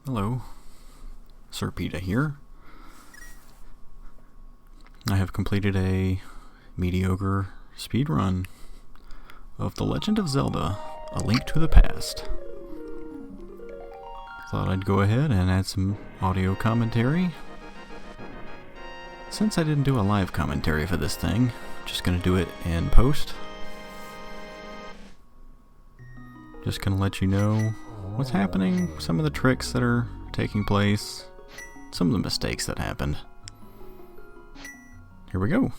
Hello, Sir Peta here. I have completed a mediocre speedrun of The Legend of Zelda, A Link to the Past. Thought I'd go ahead and add some audio commentary. Since I didn't do a live commentary for this thing, I'm just gonna do it in post. Just gonna let you know what's happening, some of the tricks that are taking place, some of the mistakes that happened. Here we go.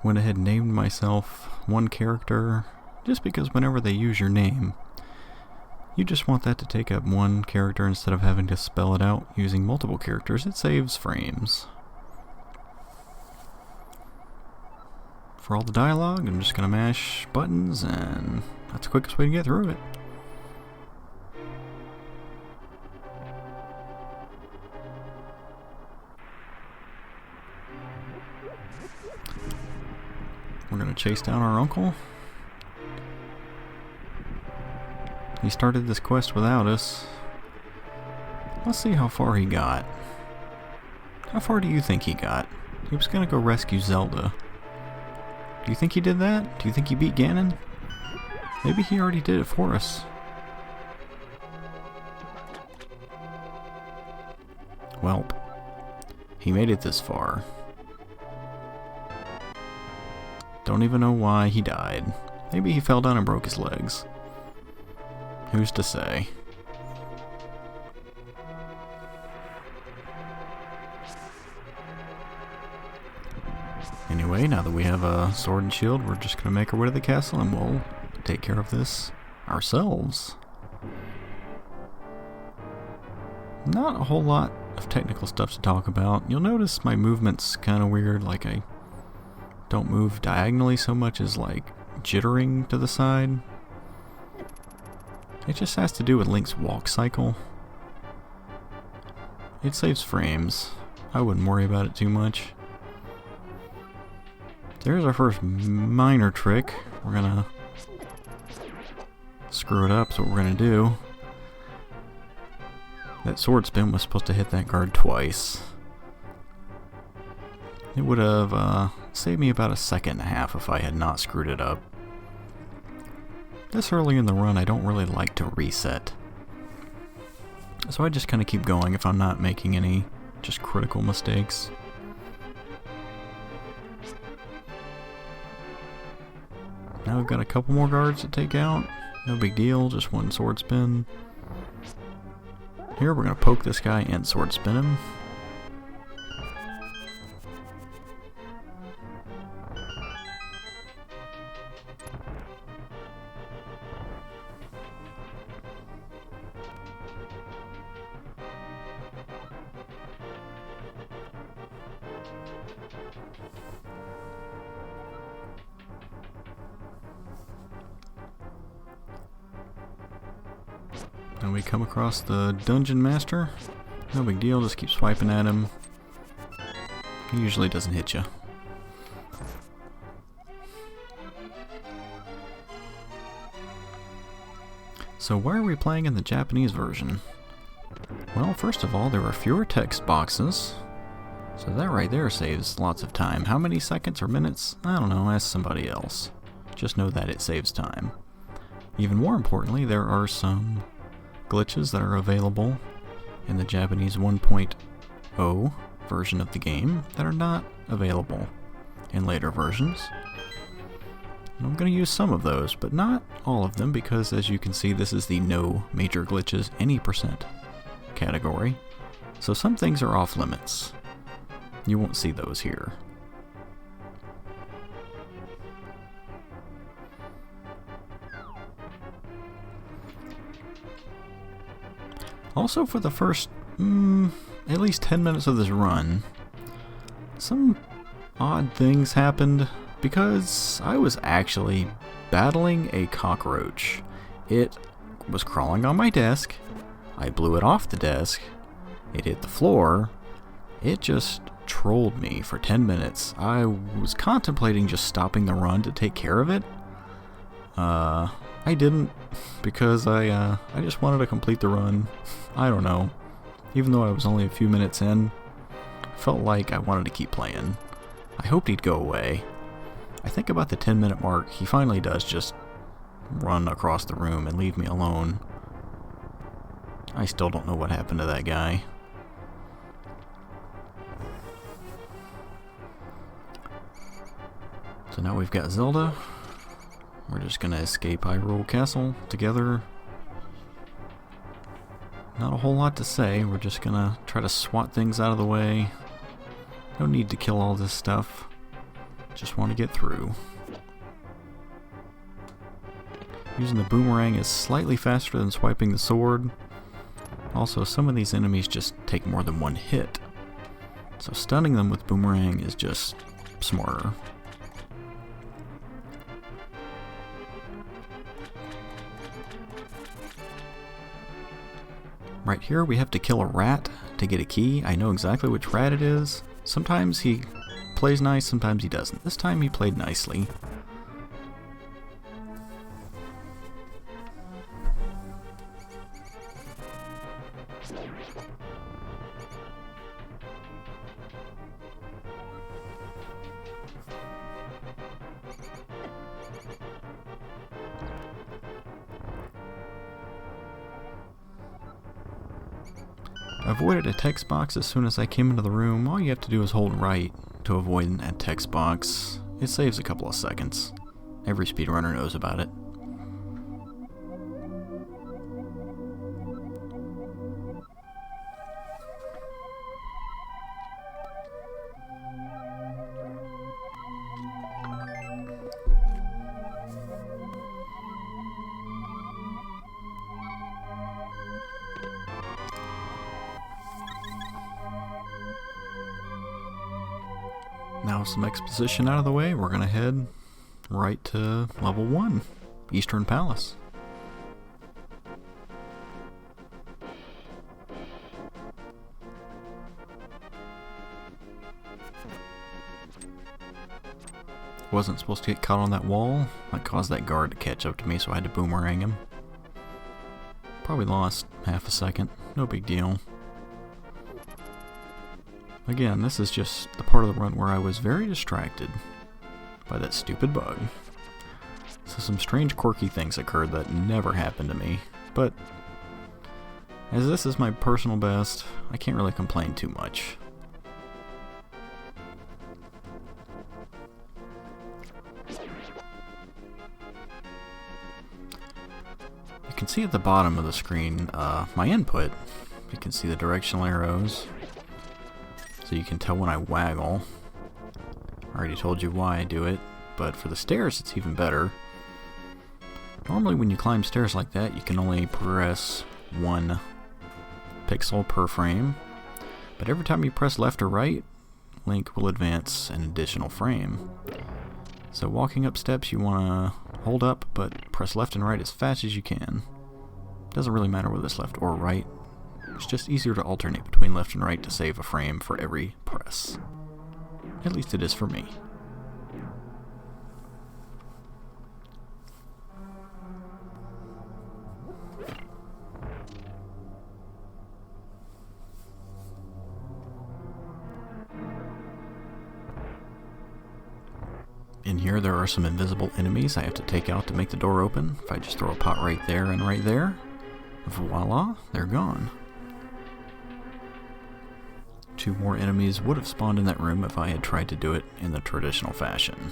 Went ahead and named myself one character, just because whenever they use your name, you just want that to take up one character instead of having to spell it out using multiple characters. It saves frames. For all the dialogue, I'm just gonna mash buttons, and that's the quickest way to get through it. We're gonna chase down our uncle. He started this quest without us. Let's see how far he got. How far do you think he got? He was gonna go rescue Zelda. Do you think he did that? Do you think he beat Ganon? Maybe he already did it for us. Welp. He made it this far. Don't even know why he died. Maybe he fell down and broke his legs. Who's to say? Anyway, now that we have a sword and shield, we're just gonna make our way to the castle and we'll take care of this ourselves. Not a whole lot of technical stuff to talk about. You'll notice my movement's kind of weird, like I don't move diagonally so much as like jittering to the side. It just has to do with Link's walk cycle. It saves frames. I wouldn't worry about it too much. There's our first minor trick. We're gonna screw it up, so what we're gonna do. That sword spin was supposed to hit that guard twice. It would have saved me about a second and a half if I had not screwed it up. This early in the run, I don't really like to reset. So I just kind of keep going if I'm not making any just critical mistakes. Now we've got a couple more guards to take out. No big deal, just one sword spin. Here we're going to poke this guy and sword spin him. And we come across the dungeon master. No big deal, just keep swiping at him. He usually doesn't hit you. So why are we playing in the Japanese version? Well, first of all, there are fewer text boxes. So that right there saves lots of time. How many seconds or minutes? I don't know, ask somebody else. Just know that it saves time. Even more importantly, there are some glitches that are available in the Japanese 1.0 version of the game that are not available in later versions. And I'm going to use some of those, but not all of them, because as you can see, this is the no major glitches any percent category. So some things are off limits. You won't see those here. Also, for the first, at least 10 minutes of this run, some odd things happened because I was actually battling a cockroach. It was crawling on my desk. I blew it off the desk. It hit the floor. It just trolled me for 10 minutes. I was contemplating just stopping the run to take care of it. I didn't, because I just wanted to complete the run. I don't know. Even though I was only a few minutes in, I felt like I wanted to keep playing. I hoped he'd go away. I think about the 10-minute mark, he finally does just run across the room and leave me alone. I still don't know what happened to that guy. So now we've got Zelda. We're just gonna escape Hyrule Castle together. Not a whole lot to say. We're just gonna try to swat things out of the way. No need to kill all this stuff. Just want to get through. Using the boomerang is slightly faster than swiping the sword. Also, some of these enemies just take more than one hit. So stunning them with boomerang is just smarter. Right here we have to kill a rat to get a key. I know exactly which rat it is. Sometimes he plays nice, sometimes he doesn't. This time he played nicely. I avoided a text box as soon as I came into the room. All you have to do is hold right to avoid a text box. It saves a couple of seconds. Every speedrunner knows about it. Now with some exposition out of the way, we're going to head right to level 1, Eastern Palace. Wasn't supposed to get caught on that wall. That caused that guard to catch up to me, so I had to boomerang him. Probably lost half a second. No big deal. Again, this is just the part of the run where I was very distracted by that stupid bug. So some strange quirky things occurred that never happened to me, but as this is my personal best, I can't really complain too much. You can see at the bottom of the screen my input. You can see the directional arrows. So you can tell when I waggle. I already told you why I do it, but for the stairs it's even better. Normally when you climb stairs like that, you can only press 1 pixel per frame, but every time you press left or right, Link will advance an additional frame. So walking up steps, you want to hold up, but press left and right as fast as you can. Doesn't really matter whether it's left or right. It's just easier to alternate between left and right to save a frame for every press. At least it is for me. In here there are some invisible enemies I have to take out to make the door open. If I just throw a pot right there and right there, voila, they're gone. 2 more enemies would have spawned in that room if I had tried to do it in the traditional fashion.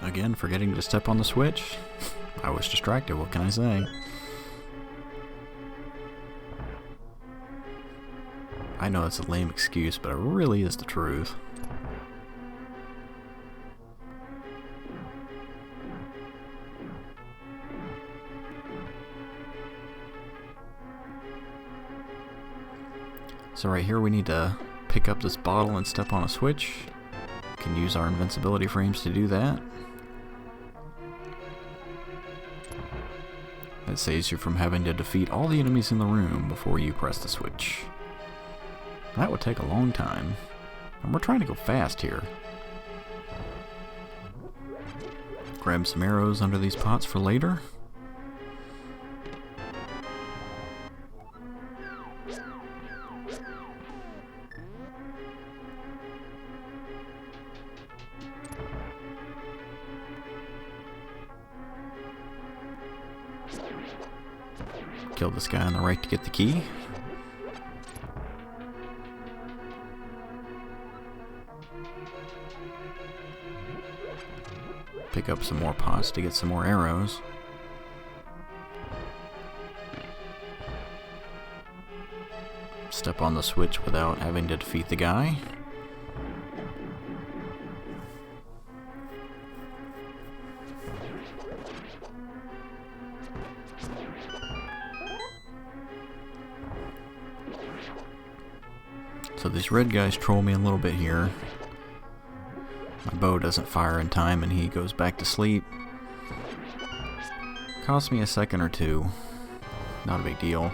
Again, forgetting to step on the switch. I was distracted, what can I say? I know that's a lame excuse, but it really is the truth. So right here we need to pick up this bottle and step on a switch. can use our invincibility frames to do that. That saves you from having to defeat all the enemies in the room before you press the switch. That would take a long time. And we're trying to go fast here. Grab some arrows under these pots for later. Kill this guy on the right to get the key. Pick up some more pots to get some more arrows. Step on the switch without having to defeat the guy. So these red guys troll me a little bit here. My bow doesn't fire in time and he goes back to sleep. Cost me a second or two. Not a big deal.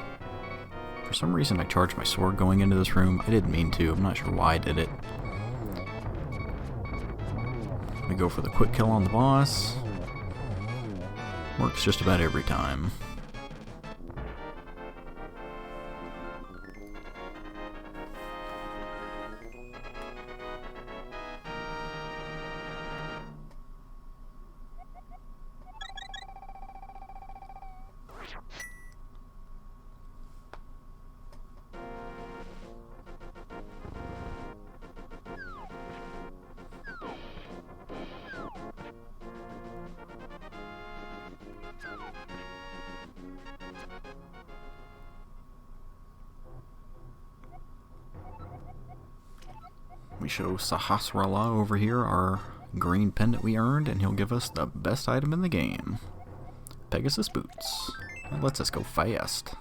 For some reason I charged my sword going into this room. I didn't mean to. I'm not sure why I did it. We go for the quick kill on the boss. Works just about every time. We show Sahasrara over here our green pendant we earned, and he'll give us the best item in the game. Pegasus boots. That lets us go fast.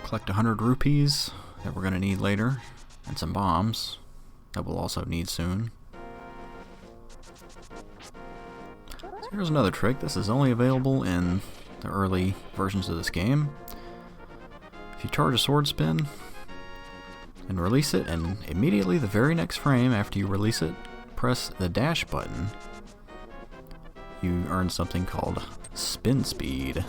Collect 100 rupees that we're going to need later, and some bombs that we'll also need soon. So here's another trick. This is only available in the early versions of this game. If you charge a sword spin and release it, and immediately the very next frame after you release it, press the dash button, you earn something called spin speed.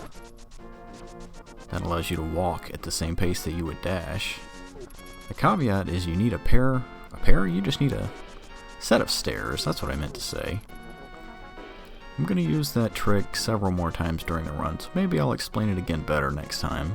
That allows you to walk at the same pace that you would dash. The caveat is you need a pair? You just need a set of stairs. That's what I meant to say. I'm going to use that trick several more times during the run, so maybe I'll explain it again better next time.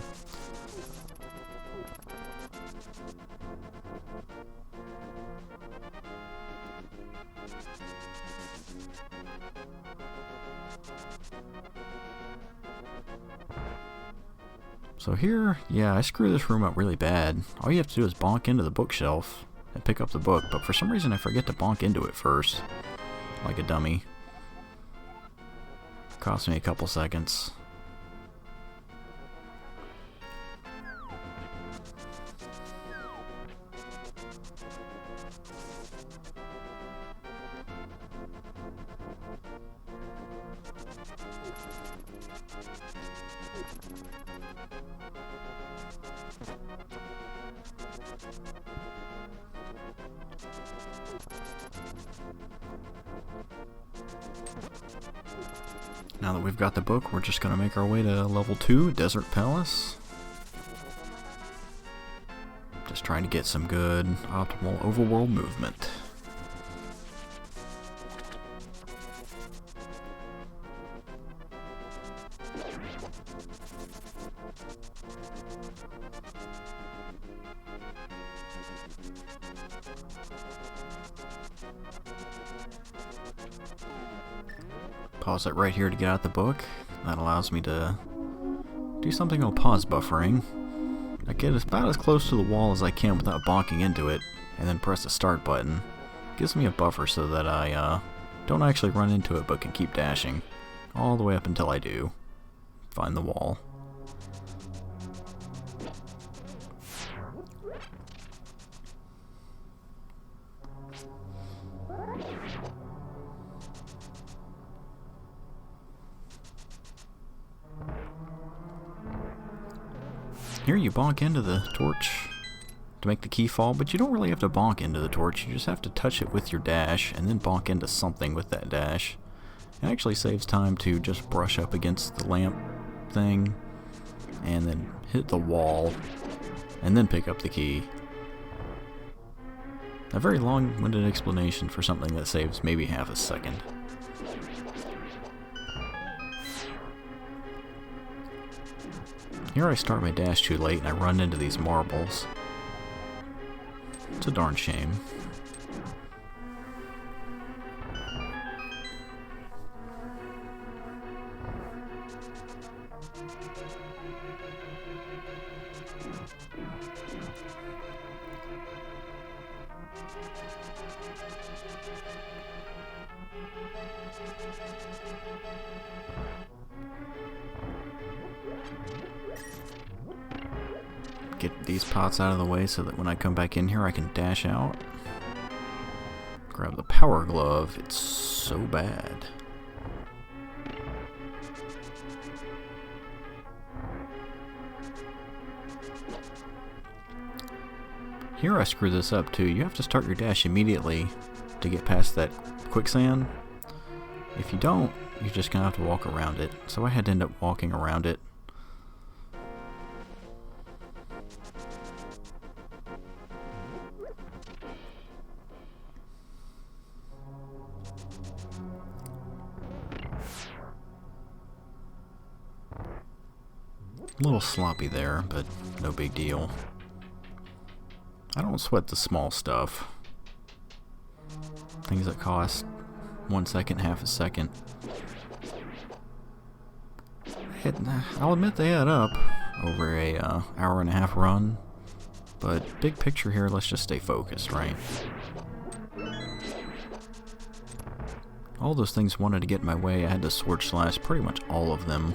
So here, yeah, I screw this room up really bad. All you have to do is bonk into the bookshelf and pick up the book, but for some reason I forget to bonk into it first, like a dummy. Cost me a couple seconds. Now that we've got the book, we're just going to make our way to level 2, Desert Palace. Just trying to get some good, optimal overworld movement. Pause it right here to get out the book. That allows me to do something called pause buffering. I get about as close to the wall as I can without bonking into it, and then press the start button. Gives me a buffer so that I Don't actually run into it, but can keep dashing. All the way up until I do find the wall. Here you bonk into the torch to make the key fall, but you don't really have to bonk into the torch. You just have to touch it with your dash and then bonk into something with that dash. It actually saves time to just brush up against the lamp thing and then hit the wall and then pick up the key. A very long-winded explanation for something that saves maybe half a second. Here I start my dash too late and I run into these marbles. It's a darn shame. Get these pots out of the way so that when I come back in here I can dash out. Grab the power glove. It's so bad. Here I screw this up too. You have to start your dash immediately to get past that quicksand. If you don't, you're just gonna have to walk around it. So I had to end up walking around it. A little sloppy there, but no big deal. I don't sweat the small stuff. Things that cost 1 second, half a second. I'll admit they add up over a hour and a half run, but big picture here, let's just stay focused, right? All those things wanted to get in my way. I had to sword slash pretty much all of them.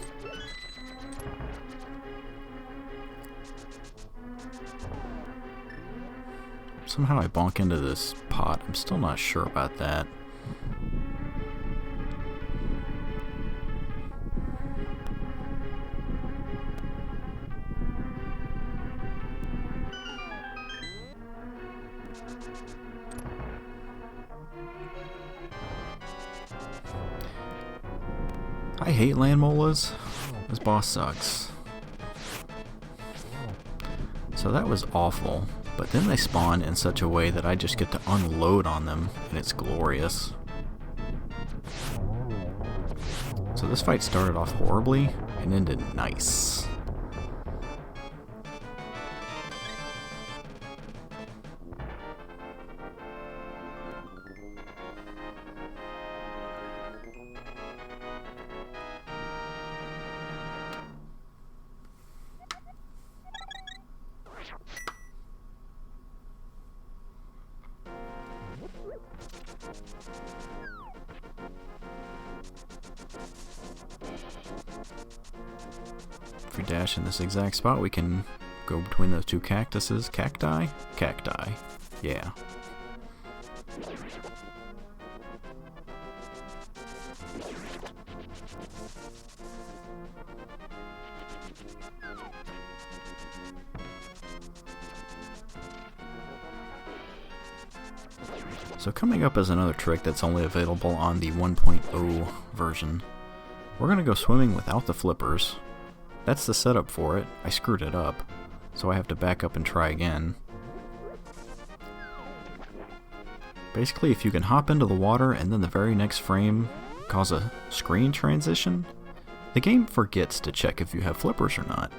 Somehow I bonk into this pot. I'm still not sure about that. I hate land molas. This boss sucks. So that was awful. But then they spawn in such a way that I just get to unload on them, and it's glorious. So this fight started off horribly, and ended nice. If we dash in this exact spot, we can go between those two cactuses. Cacti? Cacti. Yeah. So coming up is another trick that's only available on the 1.0 version. We're going to go swimming without the flippers. That's the setup for it. I screwed it up, so I have to back up and try again. Basically, if you can hop into the water and then the very next frame cause a screen transition, the game forgets to check if you have flippers or not.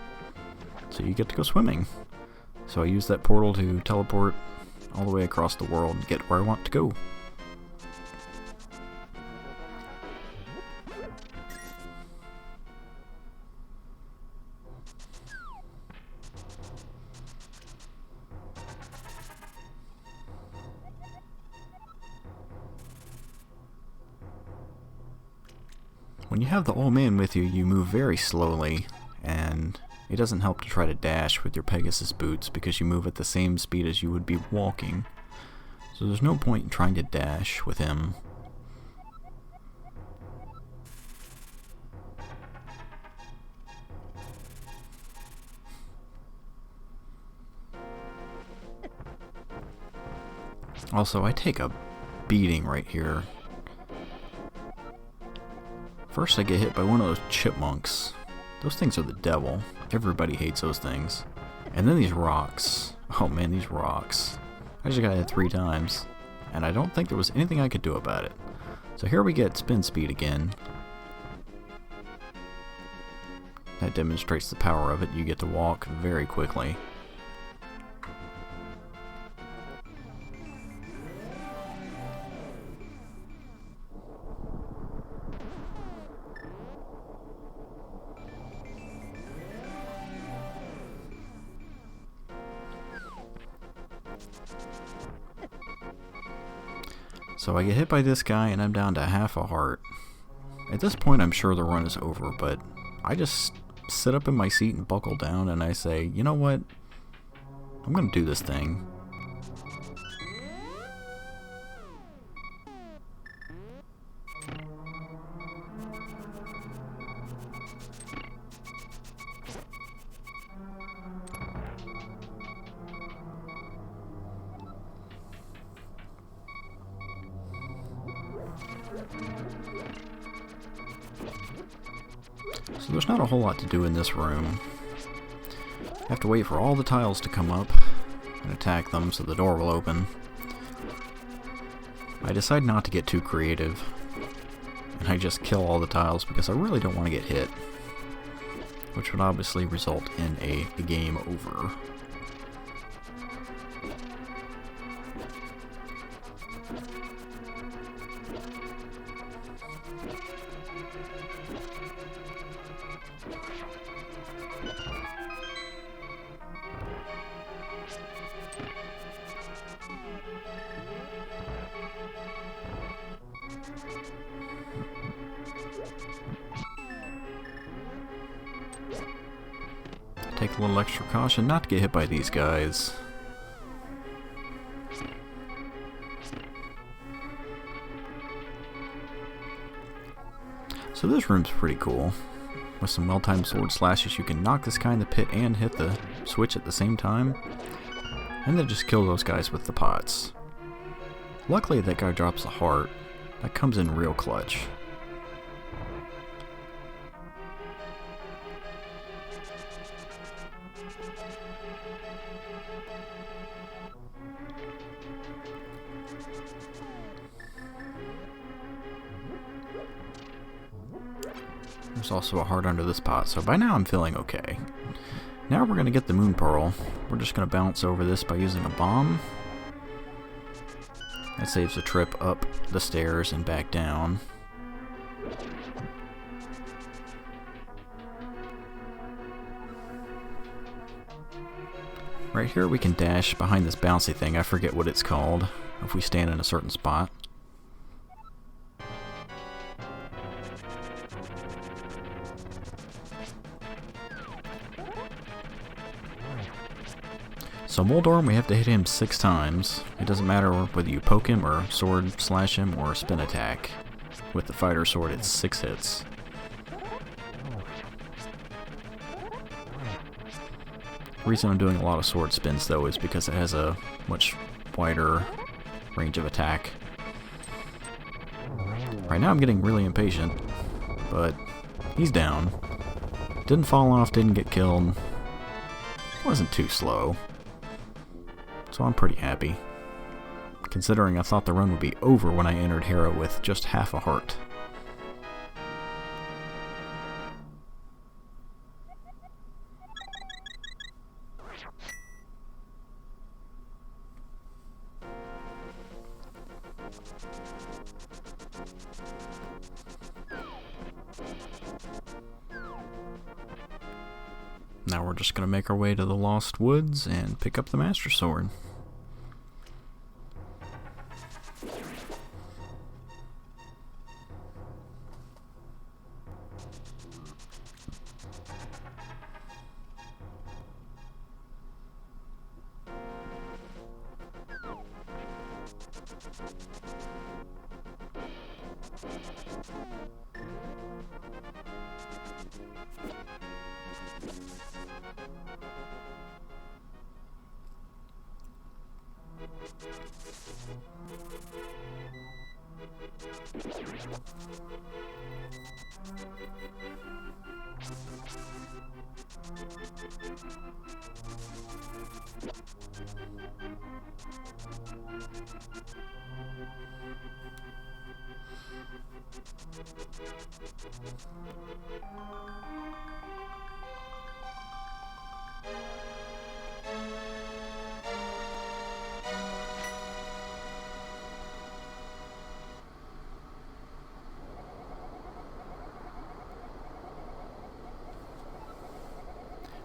So you get to go swimming. So I use that portal to teleport all the way across the world and get where I want to go. When you have the old man with you, you move very slowly, and it doesn't help to try to dash with your Pegasus boots because you move at the same speed as you would be walking. So there's no point in trying to dash with him. Also, I take a beating right here. First I get hit by one of those chipmunks. Those things are the devil. Everybody hates those things. And then these rocks. Oh man, these rocks. I just got hit 3 times. And I don't think there was anything I could do about it. So here we get spin speed again. That demonstrates the power of it. You get to walk very quickly. So I get hit by this guy and I'm down to half a heart. At this point I'm sure the run is over, but I just sit up in my seat and buckle down and I say, you know what? I'm gonna do this thing. So there's not a whole lot to do in this room. I have to wait for all the tiles to come up and attack them so the door will open. I decide not to get too creative, and I just kill all the tiles because I really don't want to get hit, which would obviously result in a game over. Take a little extra caution not to get hit by these guys. So this room's pretty cool. With some well-timed sword slashes, you can knock this guy in the pit and hit the switch at the same time. And then just kill those guys with the pots. Luckily that guy drops a heart. That comes in real clutch. There's also a heart under this pot, so by now I'm feeling okay. Now we're going to get the moon pearl. We're just going to bounce over this by using a bomb. That saves a trip up the stairs and back down. Right here we can dash behind this bouncy thing. I forget what it's called if we stand in a certain spot. So Moldorm, we have to hit him 6 times. It doesn't matter whether you poke him or sword slash him or spin attack. With the fighter sword, it's 6 hits. The reason I'm doing a lot of sword spins though is because it has a much wider range of attack. Right now I'm getting really impatient, but he's down. Didn't fall off, didn't get killed. Wasn't too slow. So I'm pretty happy, considering I thought the run would be over when I entered Hera with just half a heart. Now we're just going to make our way to the Lost Woods and pick up the Master Sword.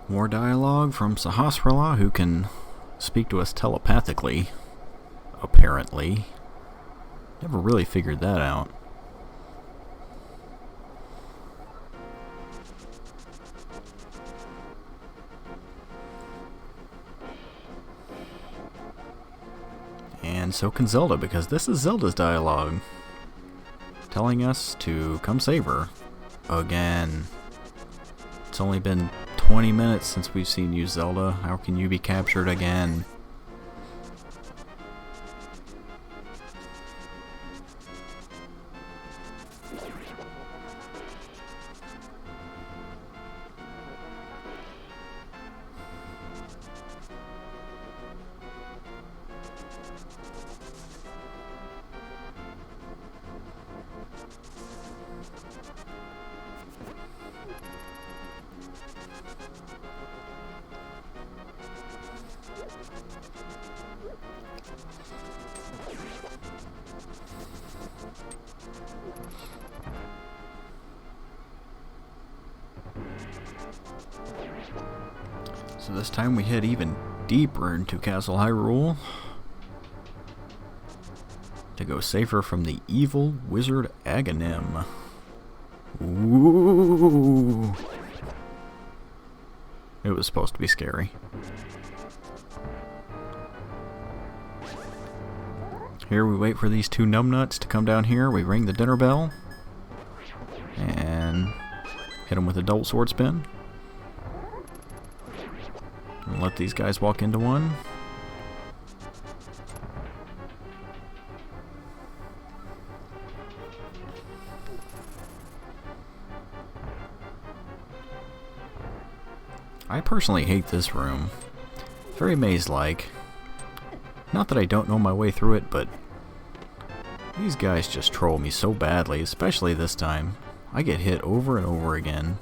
More dialogue from Sahasrara, who can speak to us telepathically, apparently. Never really figured that out. And so can Zelda, because this is Zelda's dialogue, telling us to come save her. Again. It's only been 20 minutes since we've seen you, Zelda. How can you be captured again? So this time we head even deeper into Castle Hyrule to go save her from the evil wizard Aghanim. Ooh. It was supposed to be scary. Here we wait for these two numbnuts to come down here. We ring the dinner bell and hit them with a double sword spin. And let these guys walk into one. I personally hate this room. Very maze-like. Not that I don't know my way through it, but these guys just troll me so badly, especially this time. I get hit over and over again.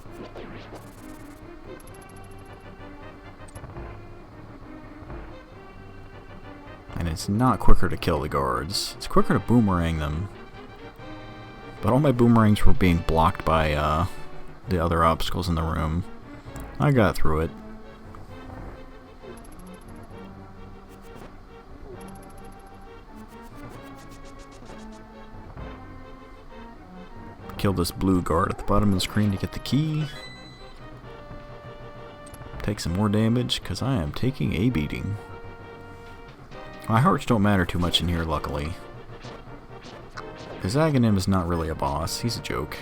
And it's not quicker to kill the guards. It's quicker to boomerang them. But all my boomerangs were being blocked by the other obstacles in the room. I got through it. Kill this blue guard at the bottom of the screen to get the key. Take some more damage, because I am taking a beating. My hearts don't matter too much in here, luckily. Because Aghanim is not really a boss, he's a joke.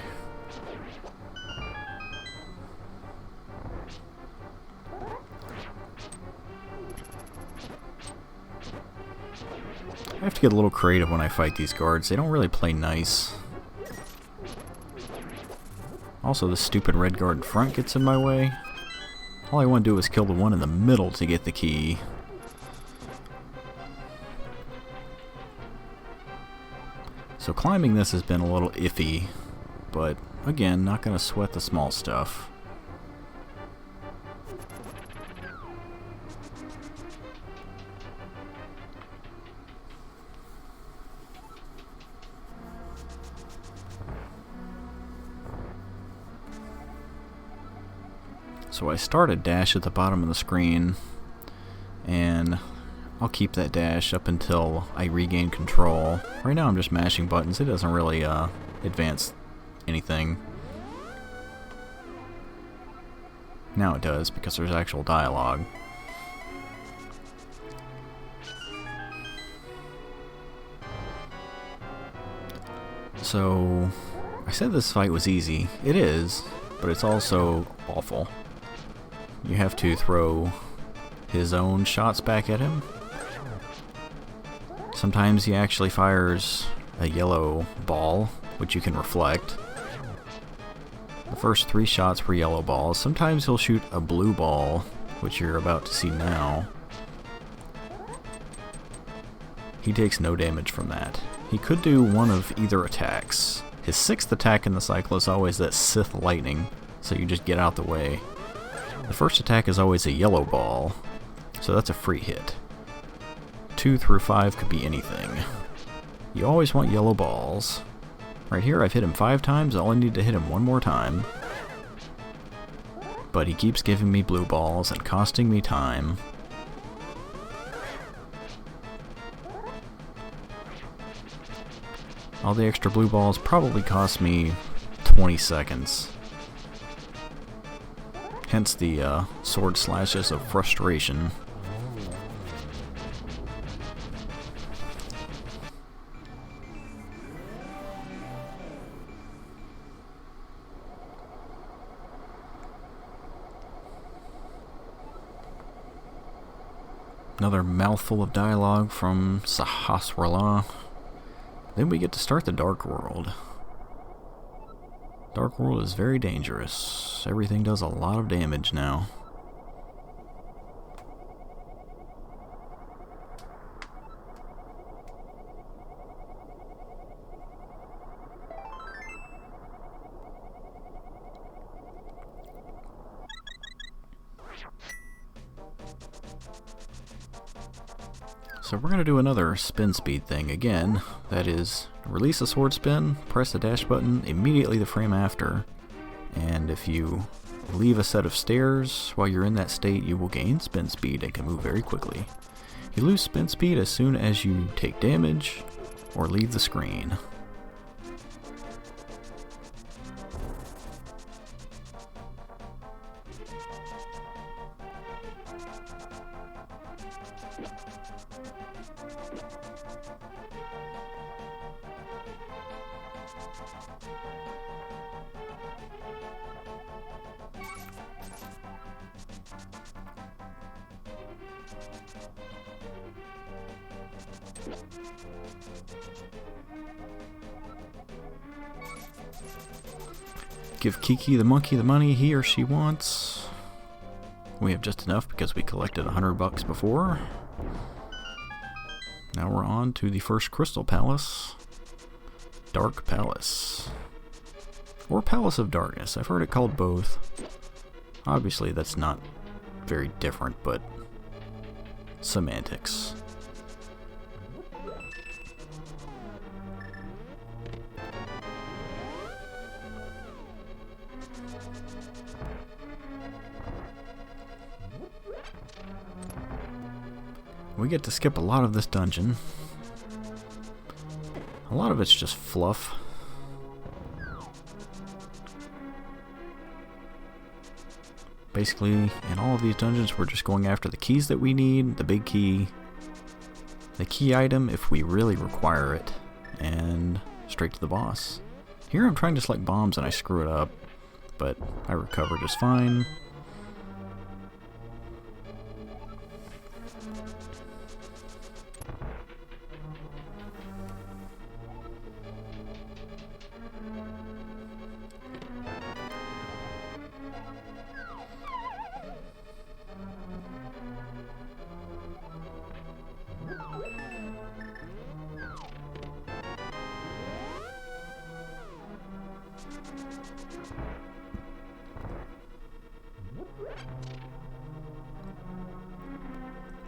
I have to get a little creative when I fight these guards, they don't really play nice. Also, the stupid red guard in front gets in my way. All I want to do is kill the one in the middle to get the key. So climbing this has been a little iffy, but again, not going to sweat the small stuff. So I start a dash at the bottom of the screen, and I'll keep that dash up until I regain control. Right now I'm just mashing buttons, it doesn't really advance anything. Now it does, because there's actual dialogue. So, I said this fight was easy. It is, but it's also awful. You have to throw his own shots back at him. Sometimes he actually fires a yellow ball, which you can reflect. The first 3 shots were yellow balls. Sometimes he'll shoot a blue ball, which you're about to see now. He takes no damage from that. He could do one of either attacks. His 6th attack in the cycle is always that Sith lightning, so you just get out the way. The first attack is always a yellow ball, so that's a free hit. 2 through 5 could be anything. You always want yellow balls. Right here I've hit him 5 times, all I need to hit him 1 more time. But he keeps giving me blue balls and costing me time. All the extra blue balls probably cost me 20 seconds. Hence the sword slashes of frustration. Another mouthful of dialogue from Sahasrara. Then we get to start the Dark World. Dark World is very dangerous. Everything does a lot of damage now. So we're going to do another spin speed thing again. That is, release a sword spin, press the dash button immediately the frame after, and if you leave a set of stairs while you're in that state, you will gain spin speed and can move very quickly. You lose spin speed as soon as you take damage or leave the screen. Give Kiki the monkey the money he or she wants. We have just enough because we collected $100 before. Now we're on to the first Crystal Palace. Dark Palace. Or Palace of Darkness. I've heard it called both. Obviously that's not very different, but semantics. We get to skip a lot of this dungeon. A lot of it's just fluff. Basically, in all of these dungeons, we're just going after the keys that we need, the big key, the key item if we really require it, and straight to the boss. Here I'm trying to select bombs and I screw it up, but I recover just fine.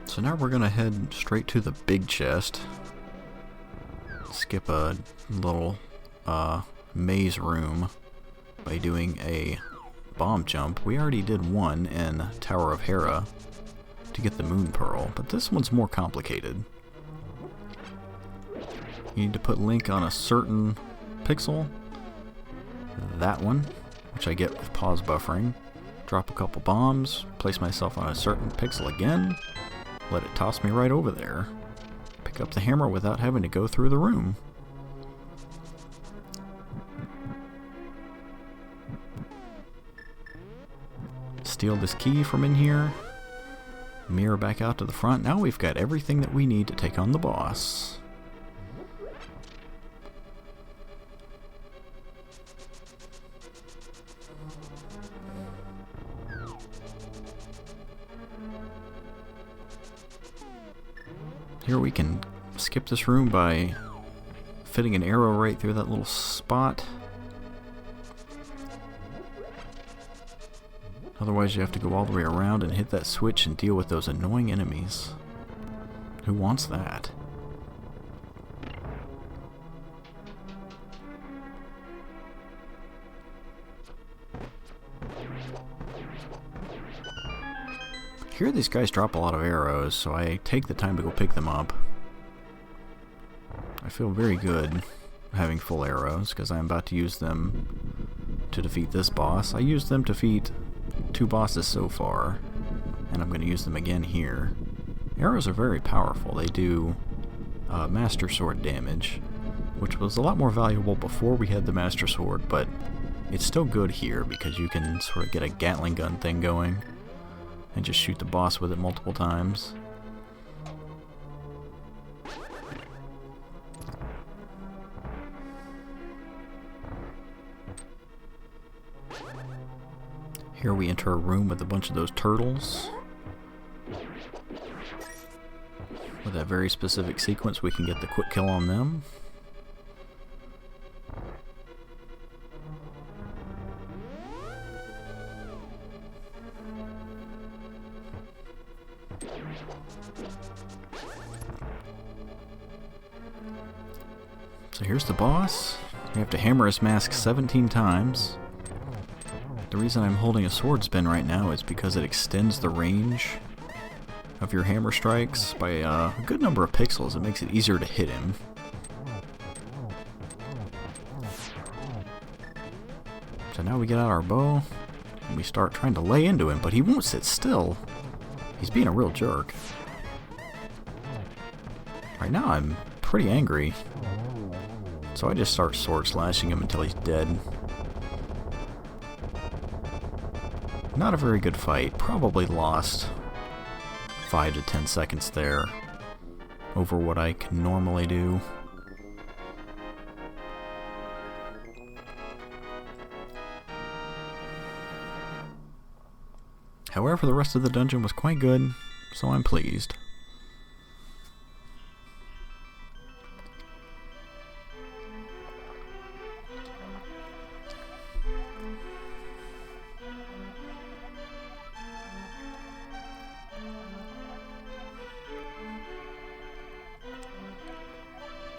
So now we're going to head straight to the big chest. Skip a little maze room by doing a bomb jump. We already did one in Tower of Hera to get the Moon Pearl, but this one's more complicated. You need to put Link on a certain pixel. That one, which I get with pause buffering. Drop a couple bombs, place myself on a certain pixel again. Let it toss me right over there. Pick up the hammer without having to go through the room. steal this key from in here. Mirror back out to the front. Now we've got everything that we need to take on the boss. Here we can skip this room by fitting an arrow right through that little spot. Otherwise you have to go all the way around and hit that switch and deal with those annoying enemies. Who wants that? Here these guys drop a lot of arrows, so I take the time to go pick them up. I feel very good having full arrows, because I'm about to use them to defeat this boss. I used them to defeat 2 bosses so far, and I'm going to use them again here. Arrows are very powerful. They do Master Sword damage, which was a lot more valuable before we had the Master Sword, but it's still good here because you can sort of get a Gatling gun thing going and just shoot the boss with it multiple times. Here we enter a room with a bunch of those turtles. With that very specific sequence, we can get the quick kill on them. So here's the boss. We have to hammer his mask 17 times. The reason I'm holding a sword spin right now is because it extends the range of your hammer strikes by a good number of pixels. It makes it easier to hit him. So now we get out our bow and we start trying to lay into him, but he won't sit still. He's being a real jerk. Right now I'm pretty angry, so I just start sword slashing him until he's dead. Not a very good fight. Probably lost 5 to 10 seconds there over what I can normally do. However, the rest of the dungeon was quite good, so I'm pleased.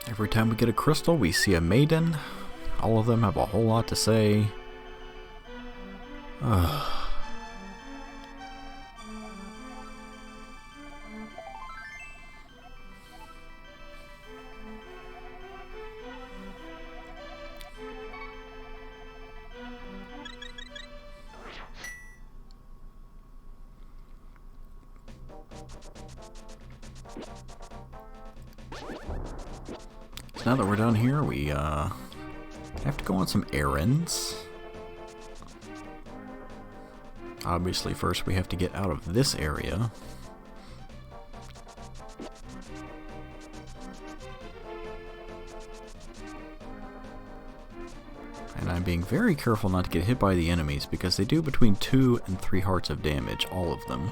Every time we get a crystal, we see a maiden. All of them have a whole lot to say. Now that we're done here, we have to go on some errands. Obviously, first we have to get out of this area. And I'm being very careful not to get hit by the enemies, because they do between 2 and 3 hearts of damage, all of them.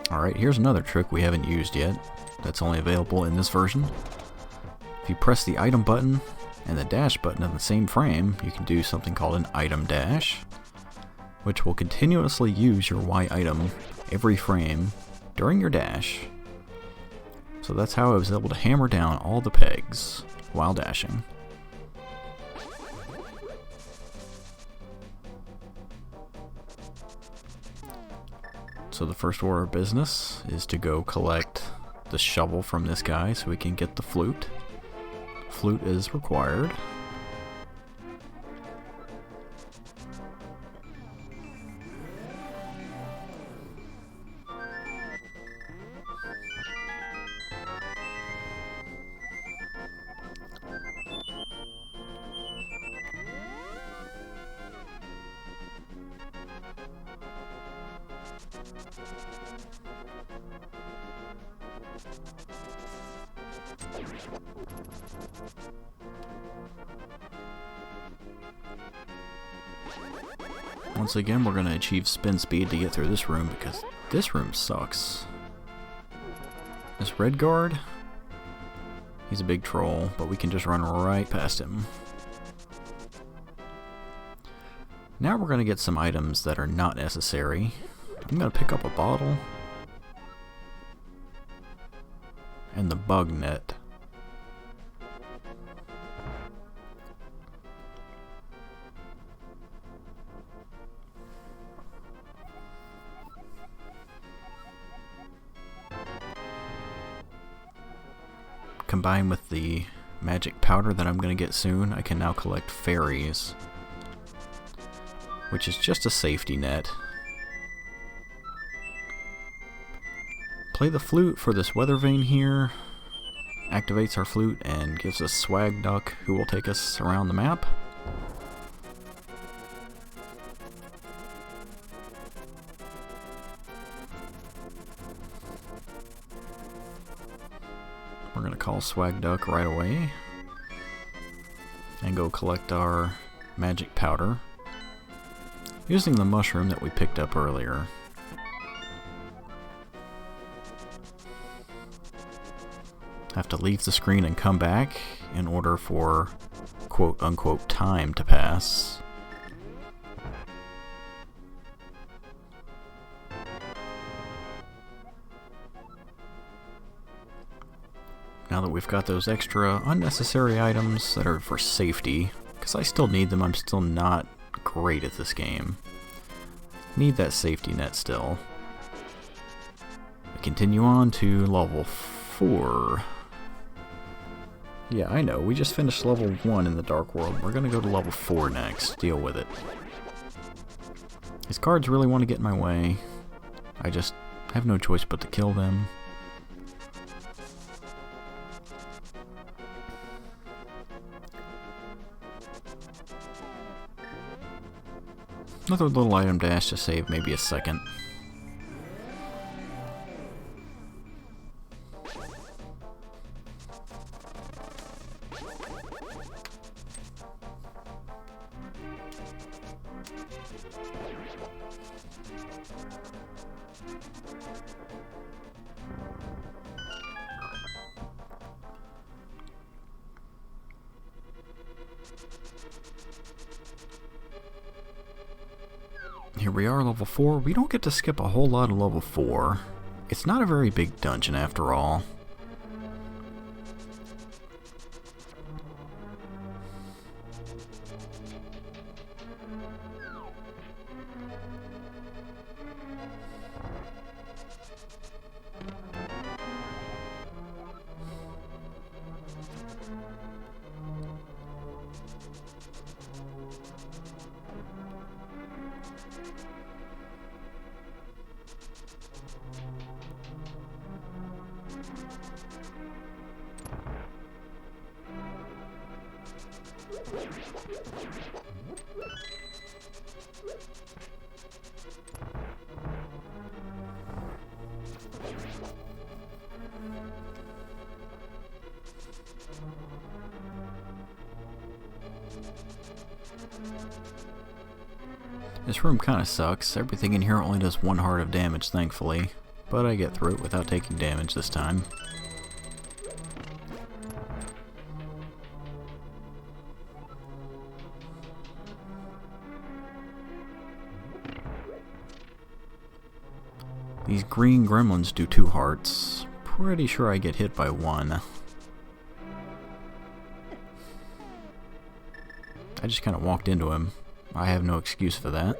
Alright, here's another trick we haven't used yet, that's only available in this version. If you press the item button and the dash button in the same frame, you can do something called an item dash, which will continuously use your Y item every frame during your dash. So that's how I was able to hammer down all the pegs while dashing. So the first order of business is to go collect the shovel from this guy so we can get the flute. Flute is required. Once again, we're going to achieve spin speed to get through this room because this room sucks. This red guard, he's a big troll, but we can just run right past him. Now we're going to get some items that are not necessary. I'm going to pick up a bottle and the bug net. Combined with the magic powder that I'm going to get soon, I can now collect fairies, which is just a safety net. Play the flute for this weather vane here. Activates our flute and gives us Swag Duck, who will take us around the map. We're going to call Swag Duck right away and go collect our magic powder using the mushroom that we picked up earlier. Have to leave the screen and come back in order for quote-unquote time to pass. Now that we've got those extra unnecessary items that are for safety, because I still need them, I'm still not great at this game. Need that safety net still. We continue on to level 4. Yeah, I know, we just finished level 1 in the Dark World. We're gonna go to level 4 next, deal with it. These cards really want to get in my way. I just have no choice but to kill them. Another little item dash to save maybe a second. Here we are, level 4. We don't get to skip a whole lot of level 4. It's not a very big dungeon after all. This room kinda sucks. Everything in here only does 1 heart of damage, thankfully. But I get through it without taking damage this time. These green gremlins do 2 hearts. Pretty sure I get hit by 1. I just kinda walked into him. I have no excuse for that.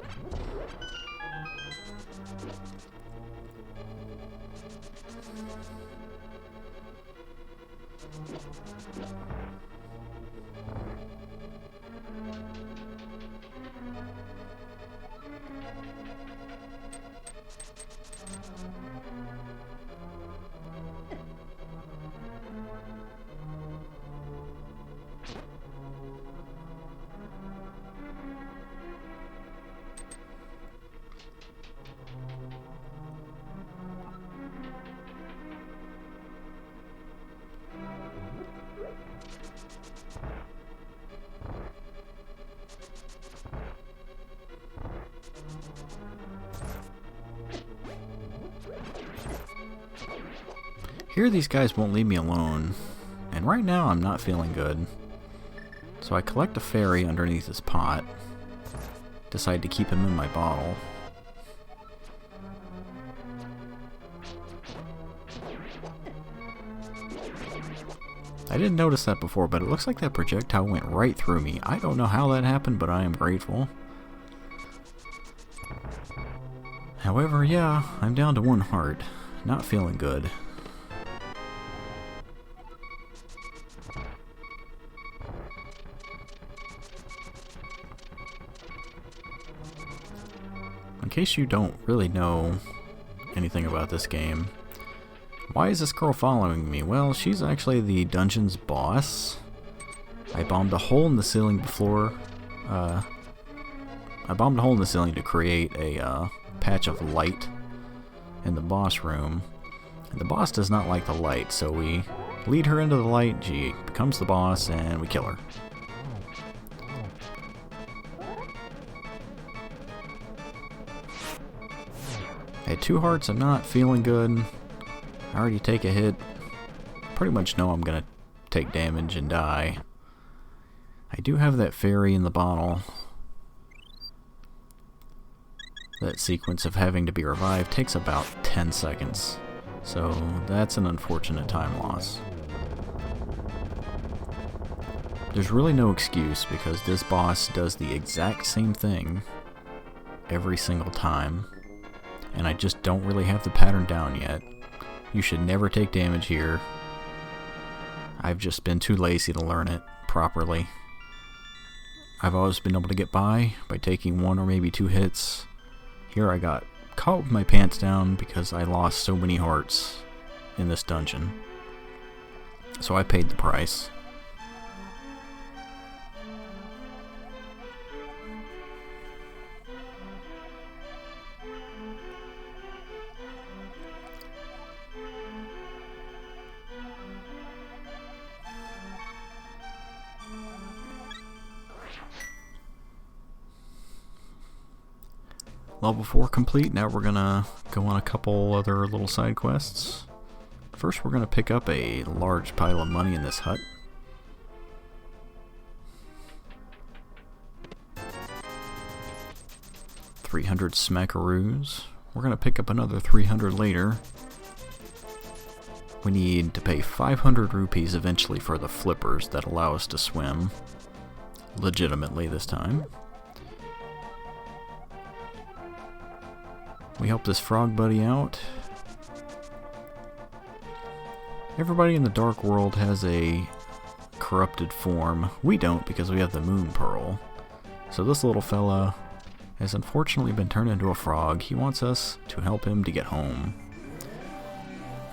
Here these guys won't leave me alone, and right now I'm not feeling good. So I collect a fairy underneath this pot, decide to keep him in my bottle. I didn't notice that before, but it looks like that projectile went right through me. I don't know how that happened, but I am grateful. However, yeah, I'm down to 1 heart. Not feeling good. In case you don't really know anything about this game, why is this girl following me? Well, she's actually the dungeon's boss. I bombed a hole in the ceiling before. I bombed a hole in the ceiling to create a patch of light in the boss room. And the boss does not like the light, so we lead her into the light, she becomes the boss, and we kill her. I had 2 hearts, I'm not feeling good. I already take a hit. Pretty much know I'm gonna take damage and die. I do have that fairy in the bottle. That sequence of having to be revived takes about 10 seconds. So that's an unfortunate time loss. There's really no excuse because this boss does the exact same thing every single time. And I just don't really have the pattern down yet. You should never take damage here. I've just been too lazy to learn it properly. I've always been able to get by taking 1 or maybe 2 hits. Here I got caught with my pants down because I lost so many hearts in this dungeon. So I paid the price. Level 4 complete. Now we're gonna go on a couple other little side quests. First we're gonna pick up a large pile of money in this hut. $300 smackaroos. We're gonna pick up another 300 later. We need to pay 500 rupees eventually for the flippers that allow us to swim. Legitimately this time. We help this frog buddy out. Everybody in the Dark World has a corrupted form. We don't because we have the Moon Pearl. So this little fella has unfortunately been turned into a frog. He wants us to help him to get home.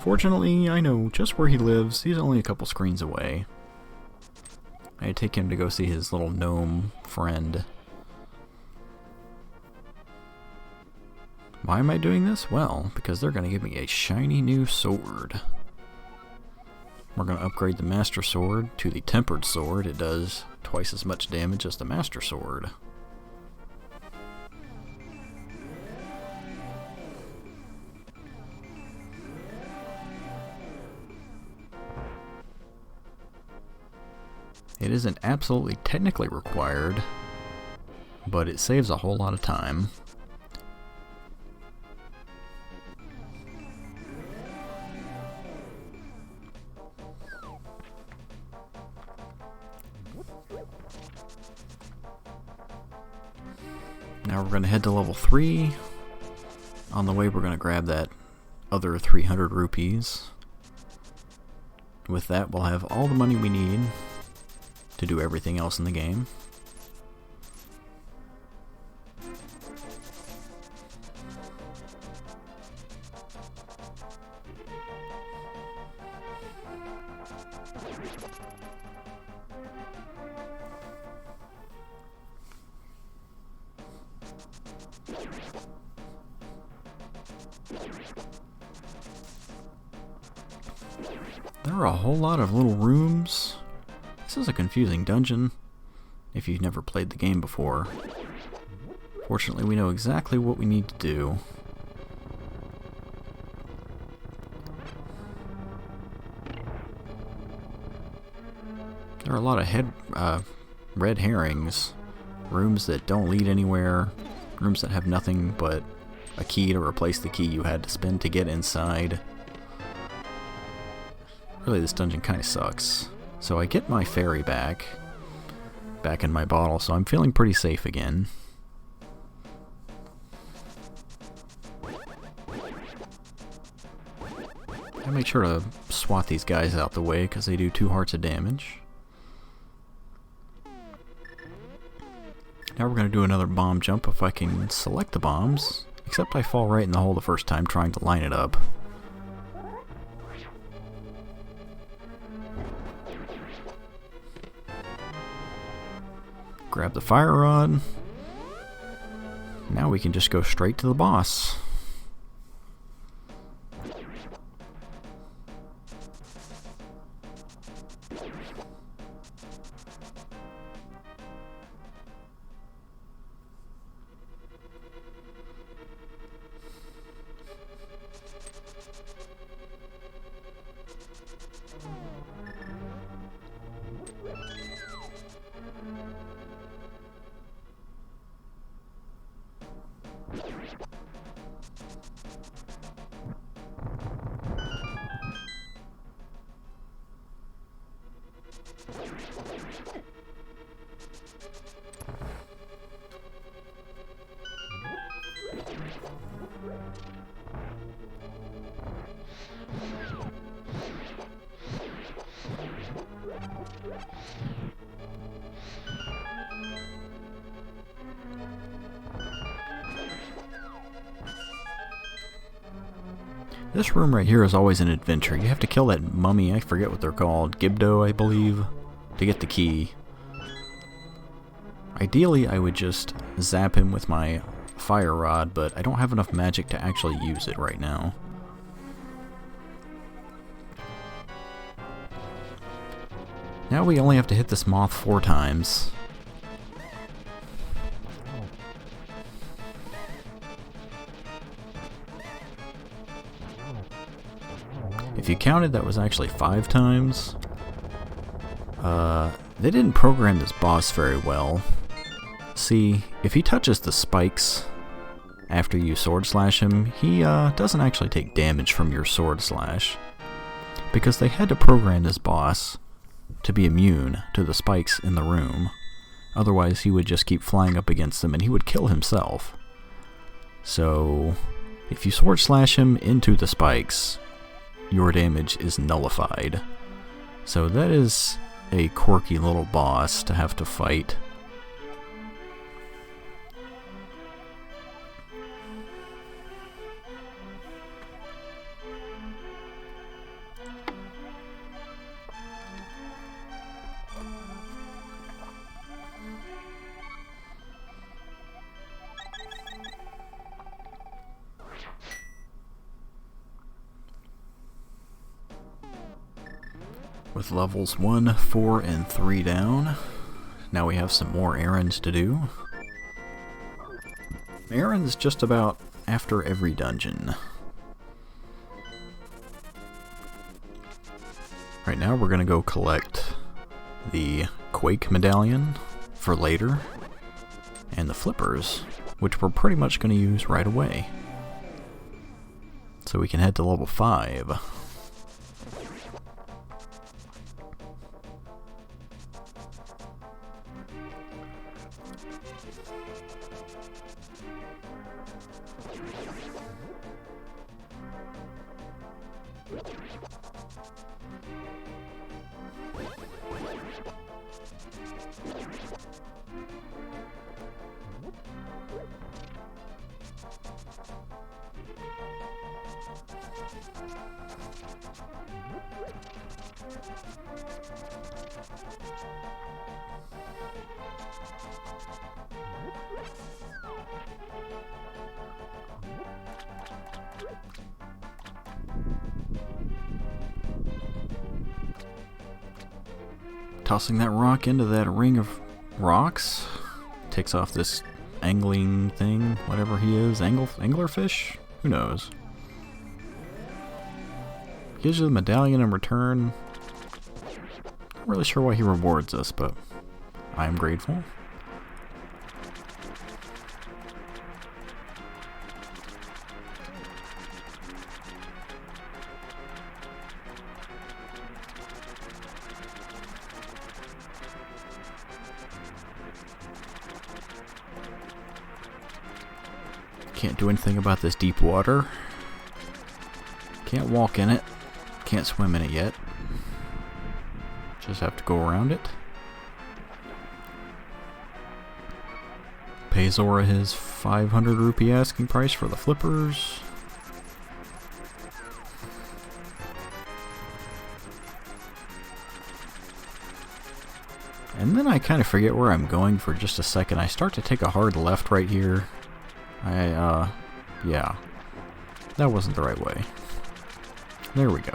Fortunately, I know just where he lives. He's only a couple screens away. I take him to go see his little gnome friend. Why am I doing this? Well, because they're going to give me a shiny new sword. We're going to upgrade the Master Sword to the Tempered Sword. It does twice as much damage as the Master Sword. It isn't absolutely technically required, but it saves a whole lot of time. Now we're going to head to level 3. On the way we're going to grab that other 300 rupees. With that we'll have all the money we need to do everything else in the game. There are a whole lot of little rooms. This is a confusing dungeon if you've never played the game before. Fortunately, we know exactly what we need to do. There are a lot of red herrings. Rooms that don't lead anywhere. Rooms that have nothing but a key to replace the key you had to spend to get inside. Really, this dungeon kind of sucks. So I get my fairy back in my bottle, so I'm feeling pretty safe again. I make sure to swat these guys out the way because they do 2 hearts of damage. Now we're going to do another bomb jump if I can select the bombs, except I fall right in the hole the first time trying to line it up. Grab the fire rod. Now we can just go straight to the boss. This room right here is always an adventure. You have to kill that mummy, I forget what they're called, Gibdo, I believe, to get the key. Ideally, I would just zap him with my fire rod, but I don't have enough magic to actually use it right now. Now we only have to hit this moth 4 times. If you counted, that was actually 5 times. They didn't program this boss very well. See, if he touches the spikes after you sword slash him, he doesn't actually take damage from your sword slash. Because they had to program this boss to be immune to the spikes in the room. Otherwise he would just keep flying up against them and he would kill himself. So, if you sword slash him into the spikes, your damage is nullified. So that is a quirky little boss to have to fight. With levels 1, 4, and 3 down, now we have some more errands to do. Errands just about after every dungeon. Right now we're going to go collect the Quake medallion for later, and the flippers, which we're pretty much going to use right away. So we can head to level 5. Tossing that rock into that ring of rocks takes off this angling thing, whatever he is, anglerfish? Who knows? Gives you the medallion in return. Not really sure why he rewards us, but I am grateful. Can't do anything about this deep water. Can't walk in it. Can't swim in it yet. Just have to go around it. Pay Zora his 500 rupee asking price for the flippers. And then I kind of forget where I'm going for just a second. I start to take a hard left right here. Yeah. That wasn't the right way. There we go.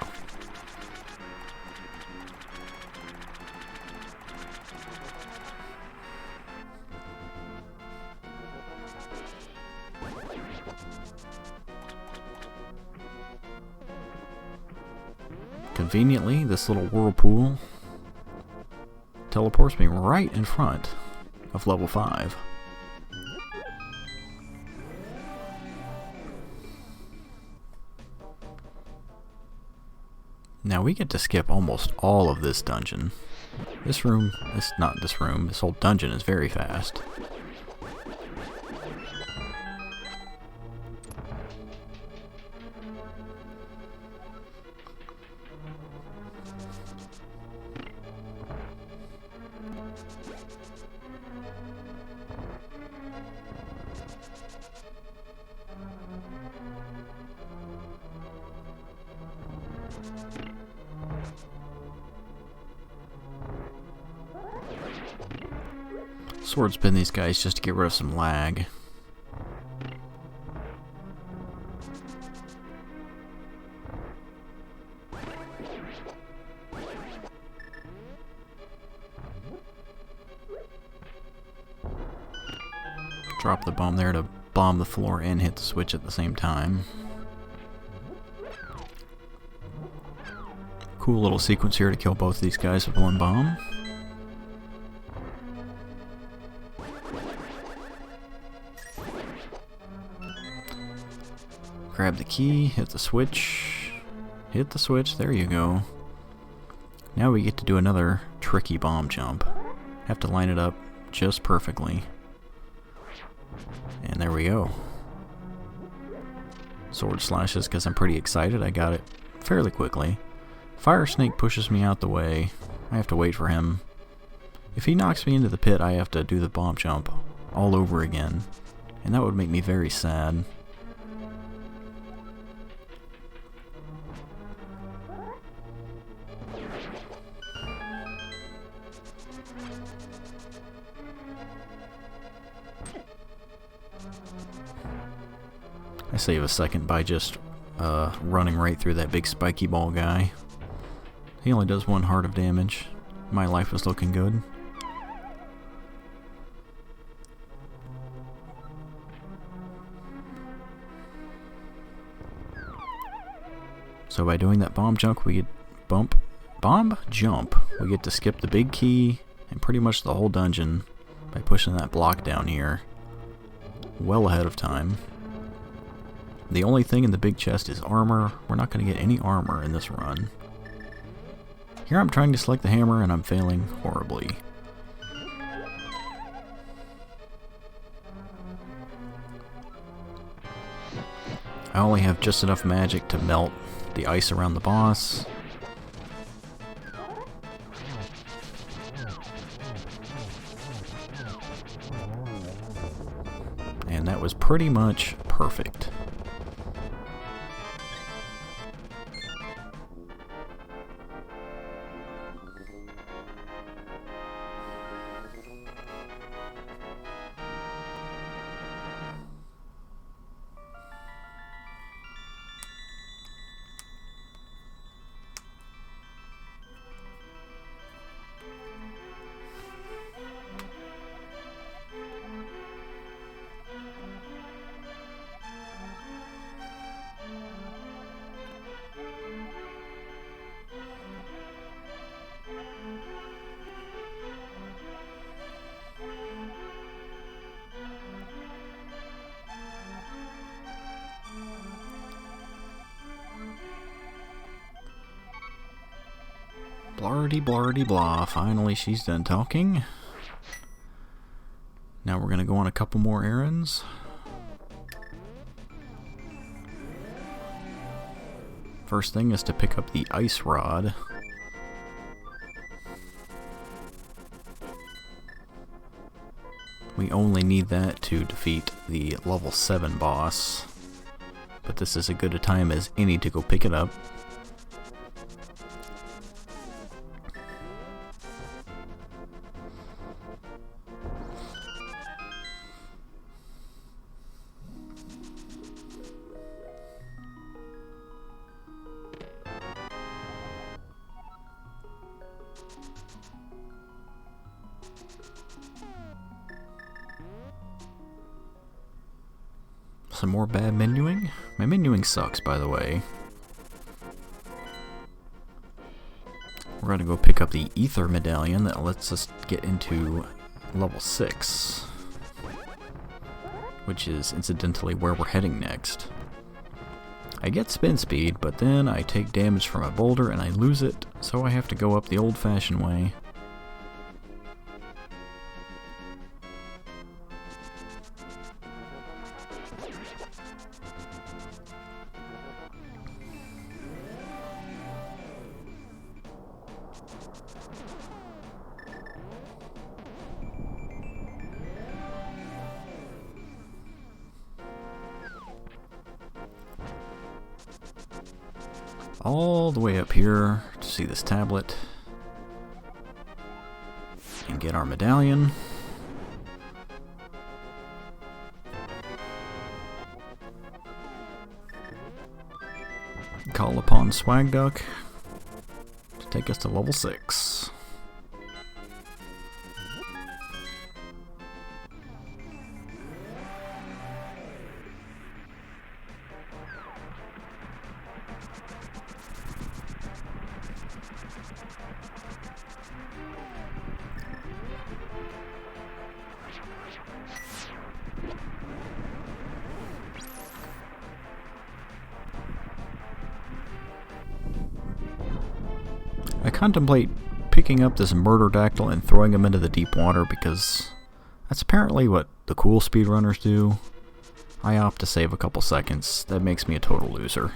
Conveniently, this little whirlpool teleports me right in front of level 5. Now we get to skip almost all of this dungeon. This whole dungeon is very fast. Sword spin these guys just to get rid of some lag. Drop the bomb there to bomb the floor and hit the switch at the same time. Cool little sequence here to kill both these guys with one bomb. Grab the key, hit the switch, there you go. Now we get to do another tricky bomb jump. Have to line it up just perfectly. And there we go. Sword slashes because I'm pretty excited. I got it fairly quickly. Fire Snake pushes me out the way. I have to wait for him. If he knocks me into the pit, I have to do the bomb jump all over again. And that would make me very sad. I save a second by just running right through that big spiky ball guy. He only does 1 heart of damage. My life is looking good. So by doing that bomb jump, we get we get to skip the big key and pretty much the whole dungeon by pushing that block down here well ahead of time. The only thing in the big chest is armor. We're not going to get any armor in this run. Here I'm trying to select the hammer and I'm failing horribly. I only have just enough magic to melt the ice around the boss. And that was pretty much perfect. Blardy blardy blah. Finally she's done talking. Now we're gonna go on a couple more errands. First thing is to pick up the ice rod. We only need that to defeat the level 7 boss, but this is as good a time as any to go pick it up. Some more bad menuing. My menuing sucks, by the way. We're gonna go pick up the ether medallion that lets us get into level 6, which is incidentally where we're heading next. I get spin speed, but then I take damage from a boulder and I lose it, so I have to go up the old-fashioned way. All the way up here to see this tablet and get our medallion. Call upon Swag Duck to take us to level 6. I contemplate picking up this Murderdactyl and throwing him into the deep water because that's apparently what the cool speedrunners do. I opt to save a couple seconds. That makes me a total loser.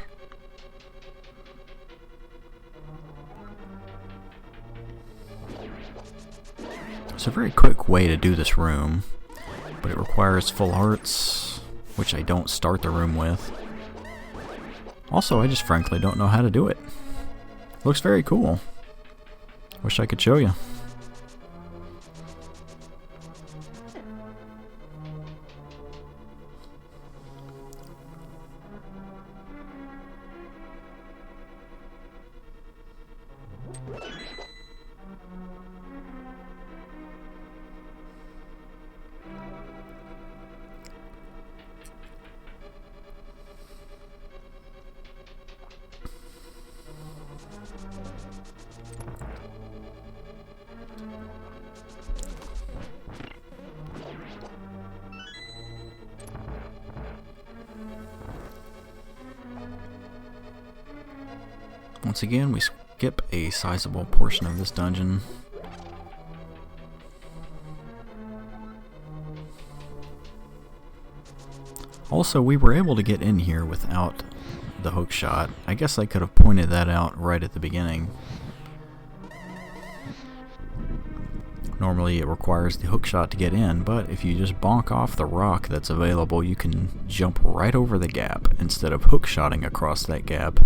It's a very quick way to do this room, but it requires full hearts, which I don't start the room with. Also, I just frankly don't know how to do it. Looks very cool. Wish I could show you. Once again, we skip a sizable portion of this dungeon. Also, we were able to get in here without the hook shot. I guess I could have pointed that out right at the beginning. Normally it requires the hook shot to get in, but if you just bonk off the rock that's available, you can jump right over the gap instead of hook shotting across that gap.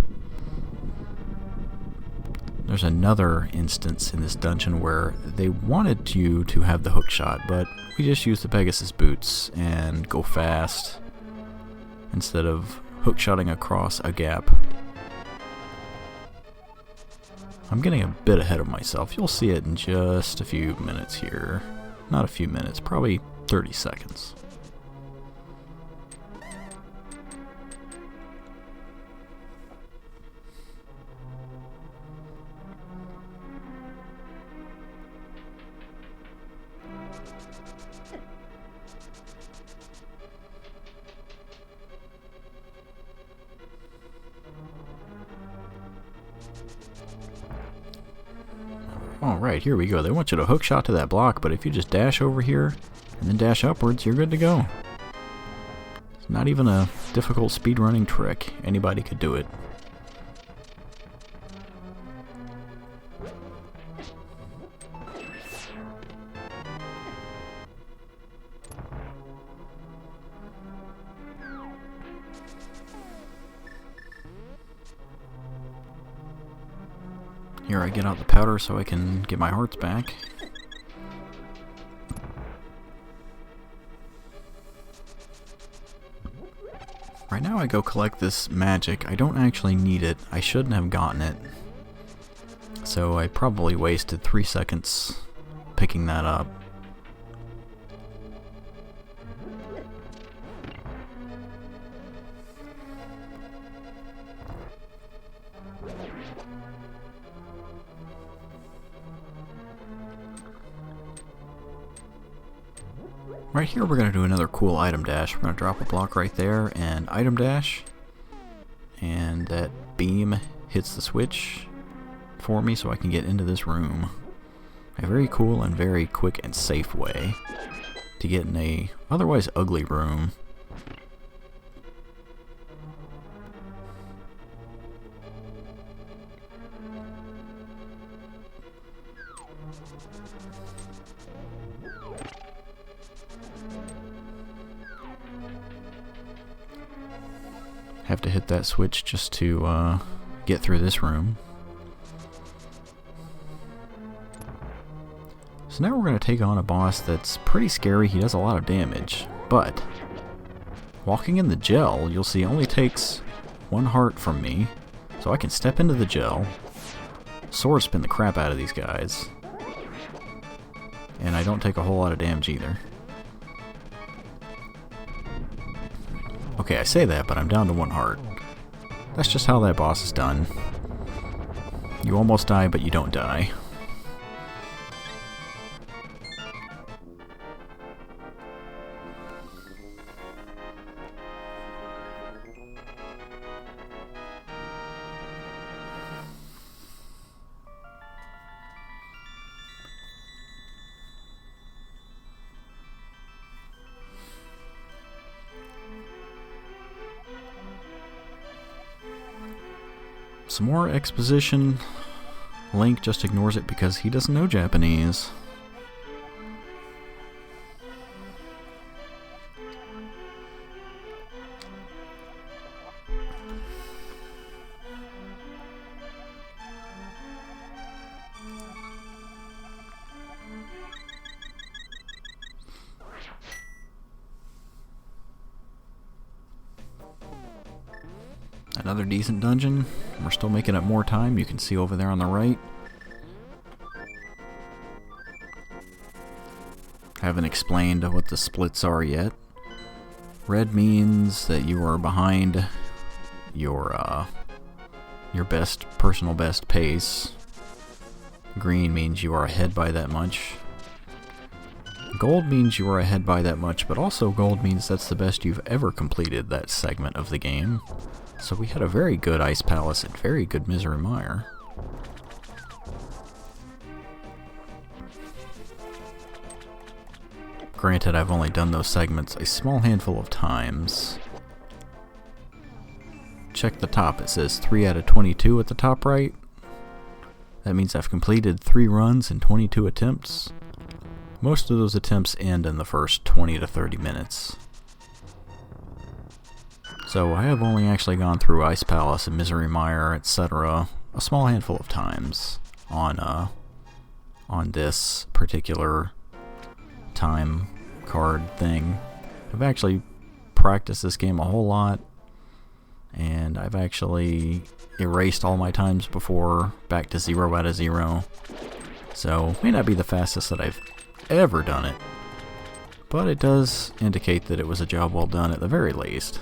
There's another instance in this dungeon where they wanted you to have the hook shot, but we just use the Pegasus boots and go fast instead of hook shotting across a gap. I'm getting a bit ahead of myself. You'll see it in just a few minutes here. Not a few minutes, probably 30 seconds. Alright, here we go. They want you to hook shot to that block, but if you just dash over here and then dash upwards, you're good to go. It's not even a difficult speedrunning trick. Anybody could do it. Here I get out the powder so I can get my hearts back. Right now I go collect this magic. I don't actually need it. I shouldn't have gotten it. So I probably wasted 3 seconds picking that up. Right here we're going to do another cool item dash. We're going to drop a block right there and item dash. And that beam hits the switch for me so I can get into this room. A very cool and very quick and safe way to get in a otherwise ugly room. Have to hit that switch just to get through this room. So now we're going to take on a boss that's pretty scary. He does a lot of damage, but walking in the gel, you'll see, only takes 1 heart from me, so I can step into the gel, sword spin the crap out of these guys, and I don't take a whole lot of damage either. Okay, I say that, but I'm down to 1 heart. That's just how that boss is done. You almost die, but you don't die. Some more exposition. Link just ignores it because he doesn't know Japanese. Another decent dungeon. We're still making up more time. You can see over there on the right. Haven't explained what the splits are yet. Red means that you are behind your personal best pace. Green means you are ahead by that much. Gold means you are ahead by that much, but also gold means that's the best you've ever completed that segment of the game. So we had a very good Ice Palace and very good Misery Mire. Granted, I've only done those segments a small handful of times. Check the top, it says 3 out of 22 at the top right. That means I've completed 3 runs in 22 attempts. Most of those attempts end in the first 20 to 30 minutes. So I have only actually gone through Ice Palace and Misery Mire, etc. a small handful of times on this particular time card thing. I've actually practiced this game a whole lot, and I've actually erased all my times before back to 0 out of 0. So may not be the fastest that I've ever done it, but it does indicate that it was a job well done at the very least.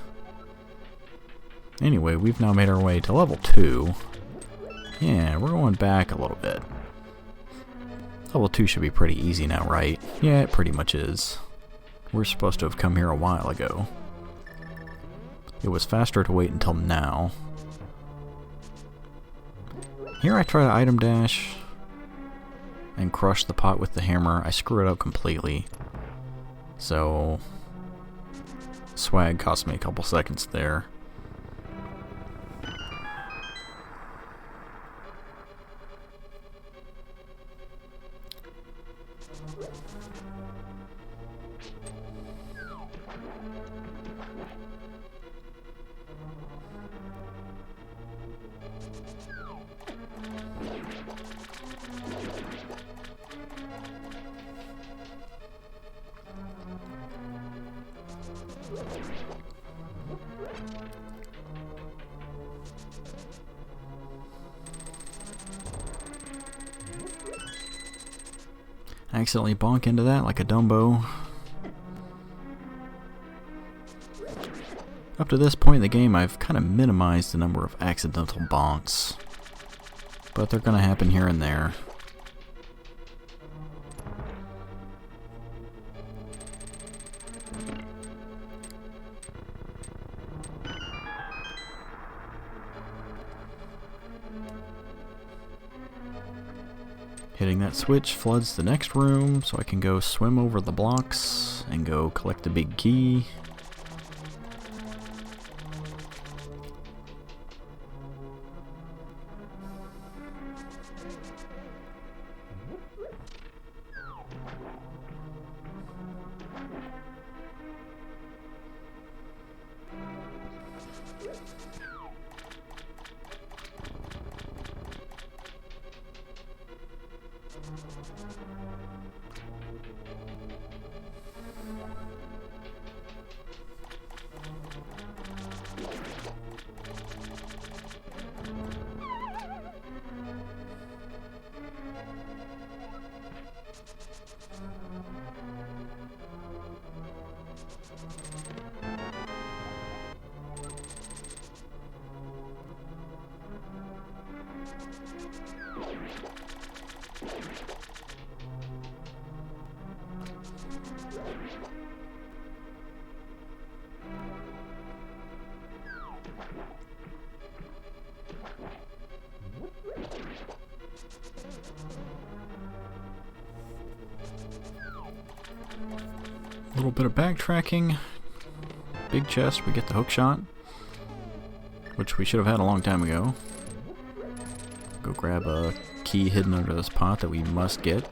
Anyway, we've now made our way to level 2. Yeah, we're going back a little bit. Level 2 should be pretty easy now, right? Yeah, it pretty much is. We're supposed to have come here a while ago. It was faster to wait until now. Here I try to item dash. and crush the pot with the hammer, I screw it up completely. So swag cost me a couple seconds there. I accidentally bonk into that like a Dumbo. Up to this point in the game, I've kind of minimized the number of accidental bonks, but they're going to happen here and there. Hitting that switch floods the next room, so I can go swim over the blocks and go collect the big key. A little bit of backtracking. Big chest, we get the hook shot, which we should have had a long time ago. Go grab a key hidden under this pot that we must get.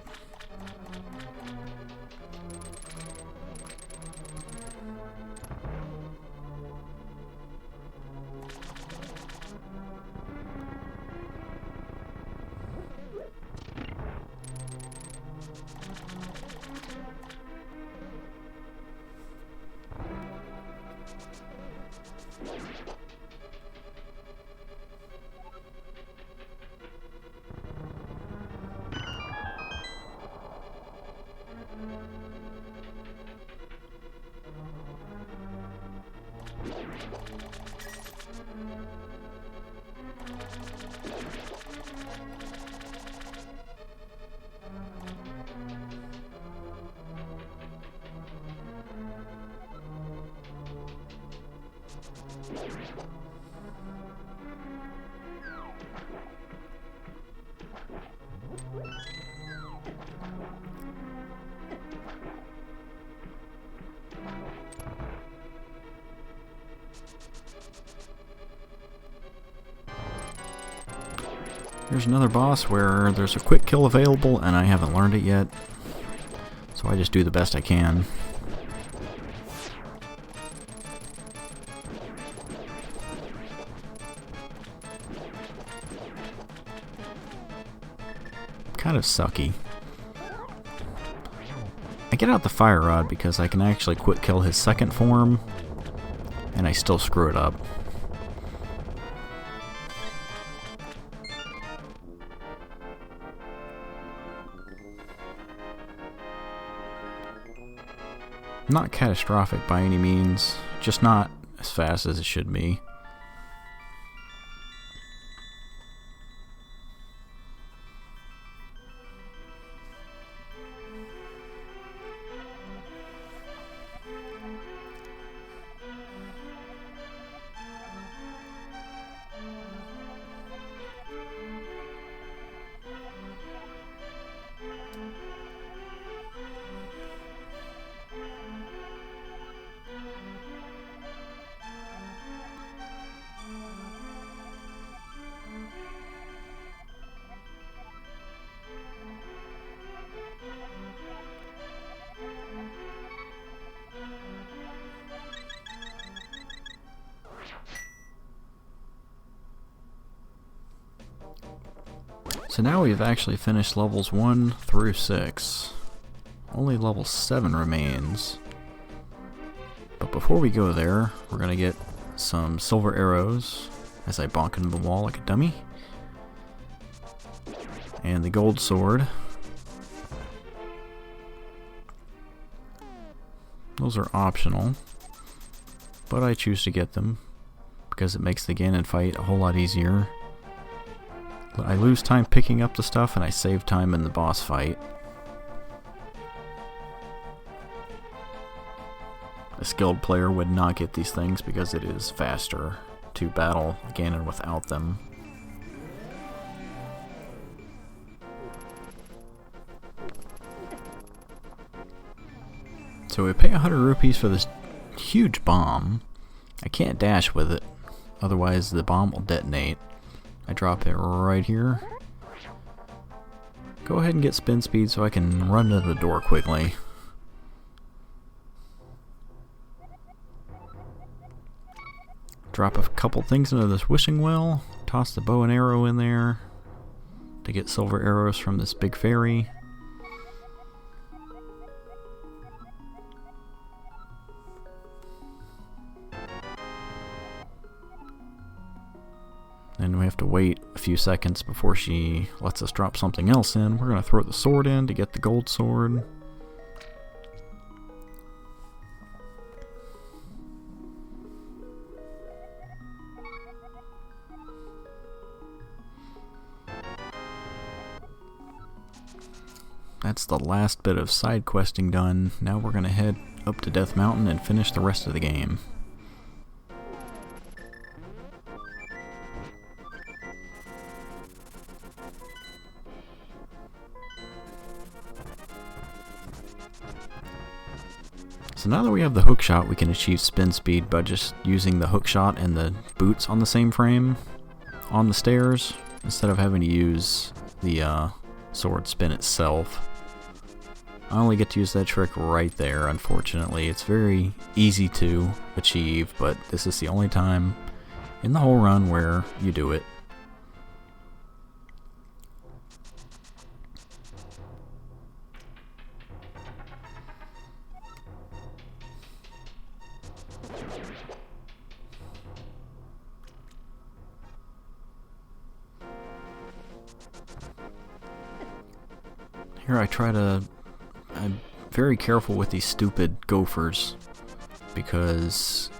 Here's another boss where there's a quick kill available and I haven't learned it yet, so I just do the best I can. Kind of sucky. I get out the fire rod because I can actually quick kill his second form, and I still screw it up. Not catastrophic by any means, just not as fast as it should be. So now we've actually finished levels 1 through 6. Only level 7 remains. But before we go there, we're going to get some silver arrows as I bonk into the wall like a dummy. And the gold sword. Those are optional, but I choose to get them because it makes the Ganon fight a whole lot easier. But I lose time picking up the stuff and I save time in the boss fight. A skilled player would not get these things because it is faster to battle Ganon without them. So we pay 100 rupees for this huge bomb. I can't dash with it, otherwise the bomb will detonate. I drop it right here. Go ahead and get spin speed so I can run to the door quickly. Drop a couple things into this wishing well. Toss the bow and arrow in there to get silver arrows from this big fairy. Then we have to wait a few seconds before she lets us drop something else in. We're going to throw the sword in to get the gold sword. That's the last bit of side questing done. Now we're going to head up to Death Mountain and finish the rest of the game. So now that we have the hook shot, we can achieve spin speed by just using the hook shot and the boots on the same frame on the stairs instead of having to use the sword spin itself. I only get to use that trick right there, unfortunately. It's very easy to achieve, but this is the only time in the whole run where you do it. Here I'm very careful with these stupid gophers because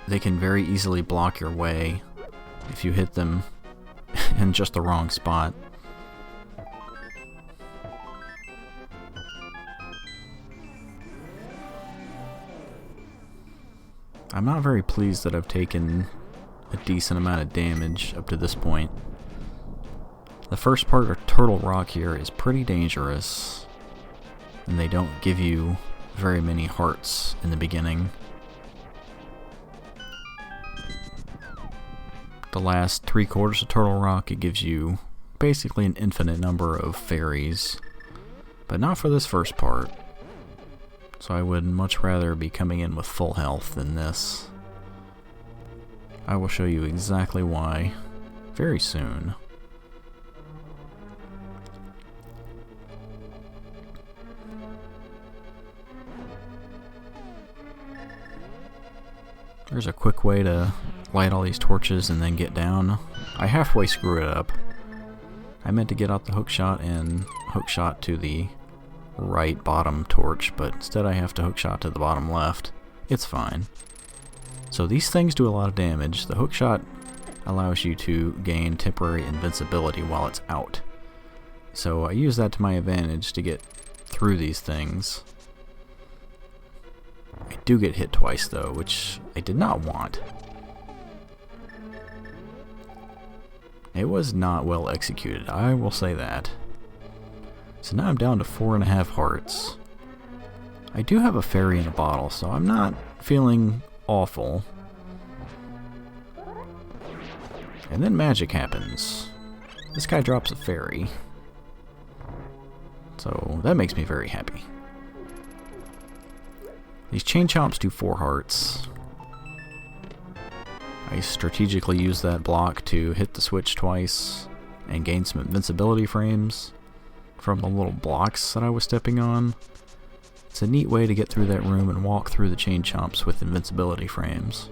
they can very easily block your way if you hit them in just the wrong spot. I'm not very pleased that I've taken a decent amount of damage up to this point. The first part of Turtle Rock here is pretty dangerous, and they don't give you very many hearts in the beginning. The last 3/4 of Turtle Rock, it gives you basically an infinite number of fairies, but not for this first part. So I would much rather be coming in with full health than this. I will show you exactly why very soon. There's a quick way to light all these torches and then get down. I halfway screw it up. I meant to get out the hook shot and hook shot to the right bottom torch, but instead I have to hook shot to the bottom left. It's fine. So these things do a lot of damage. The hook shot allows you to gain temporary invincibility while it's out. So I use that to my advantage to get through these things. I do get hit twice though, which I did not want. It was not well executed, I will say that. So now I'm down to 4.5 hearts. I do have a fairy in a bottle, so I'm not feeling awful. And then magic happens. This guy drops a fairy. So that makes me very happy. These chain chomps do 4 hearts. I strategically use that block to hit the switch twice and gain some invincibility frames from the little blocks that I was stepping on. It's a neat way to get through that room and walk through the chain chomps with invincibility frames.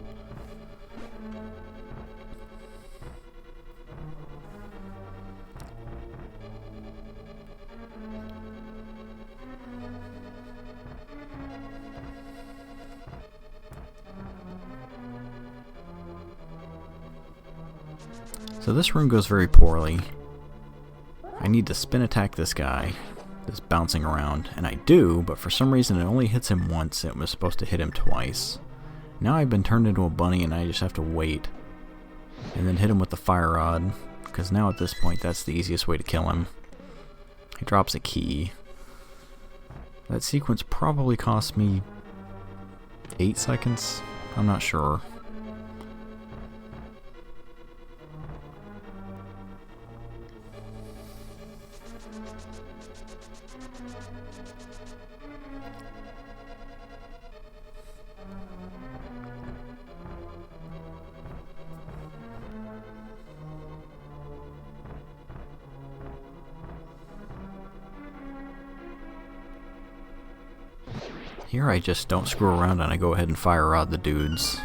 So this room goes very poorly. I need to spin attack this guy that's bouncing around, and I do, but for some reason it only hits him once. It was supposed to hit him twice. Now I've been turned into a bunny and I just have to wait and then hit him with the fire rod, because now at this point that's the easiest way to kill him. He drops a key. That sequence probably cost me 8 seconds. I'm not sure. Here I just don't screw around and I go ahead and fire rod the dudes.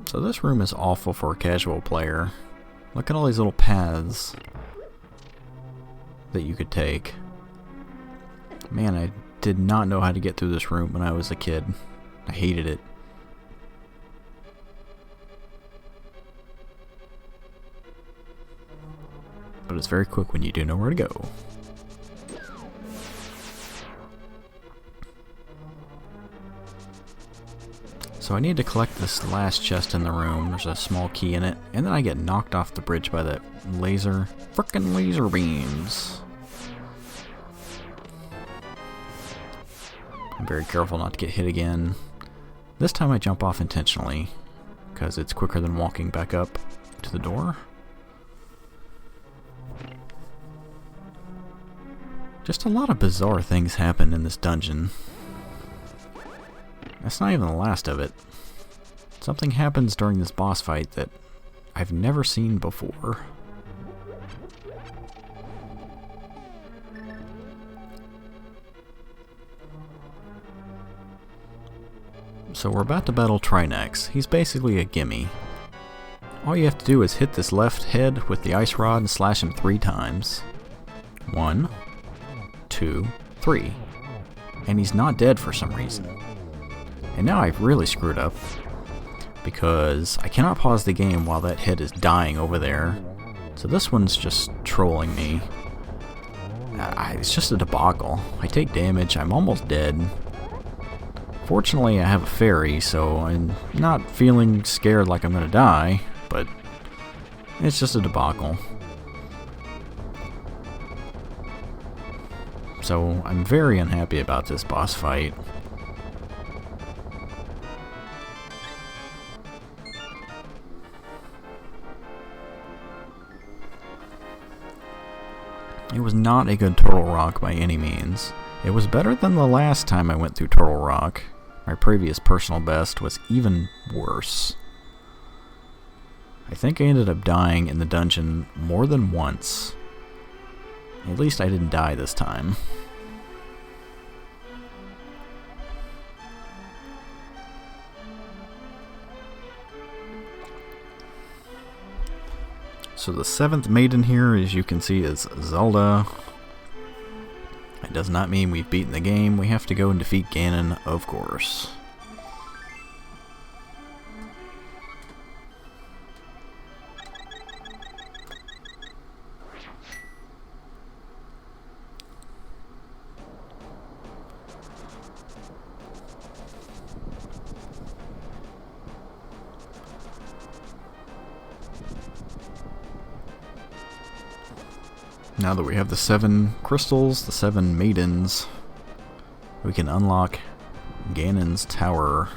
So this room is awful for a casual player. Look at all these little paths that you could take. Man, I did not know how to get through this room when I was a kid. I hated it. But it's very quick when you do know where to go. So I need to collect this last chest in the room. There's a small key in it. And then I get knocked off the bridge by that laser. Frickin' laser beams. I'm very careful not to get hit again. This time I jump off intentionally, because it's quicker than walking back up to the door. Just a lot of bizarre things happen in this dungeon. That's not even the last of it. Something happens during this boss fight that I've never seen before. So we're about to battle Trinex. He's basically a gimme. All you have to do is hit this left head with the ice rod and slash him 3 times. 1, 2, 3. And he's not dead for some reason. And now I've really screwed up, because I cannot pause the game while that head is dying over there. So this one's just trolling me. It's just a debacle. I take damage, I'm almost dead. Fortunately I have a fairy, so I'm not feeling scared like I'm gonna die, but it's just a debacle. So I'm very unhappy about this boss fight. It was not a good Turtle Rock by any means. It was better than the last time I went through Turtle Rock. My previous personal best was even worse. I think I ended up dying in the dungeon more than once. At least I didn't die this time. So the 7th maiden here, as you can see, is Zelda. It does not mean we've beaten the game. We have to go and defeat Ganon, of course. Now that we have the 7 crystals, the 7 maidens, we can unlock Ganon's tower.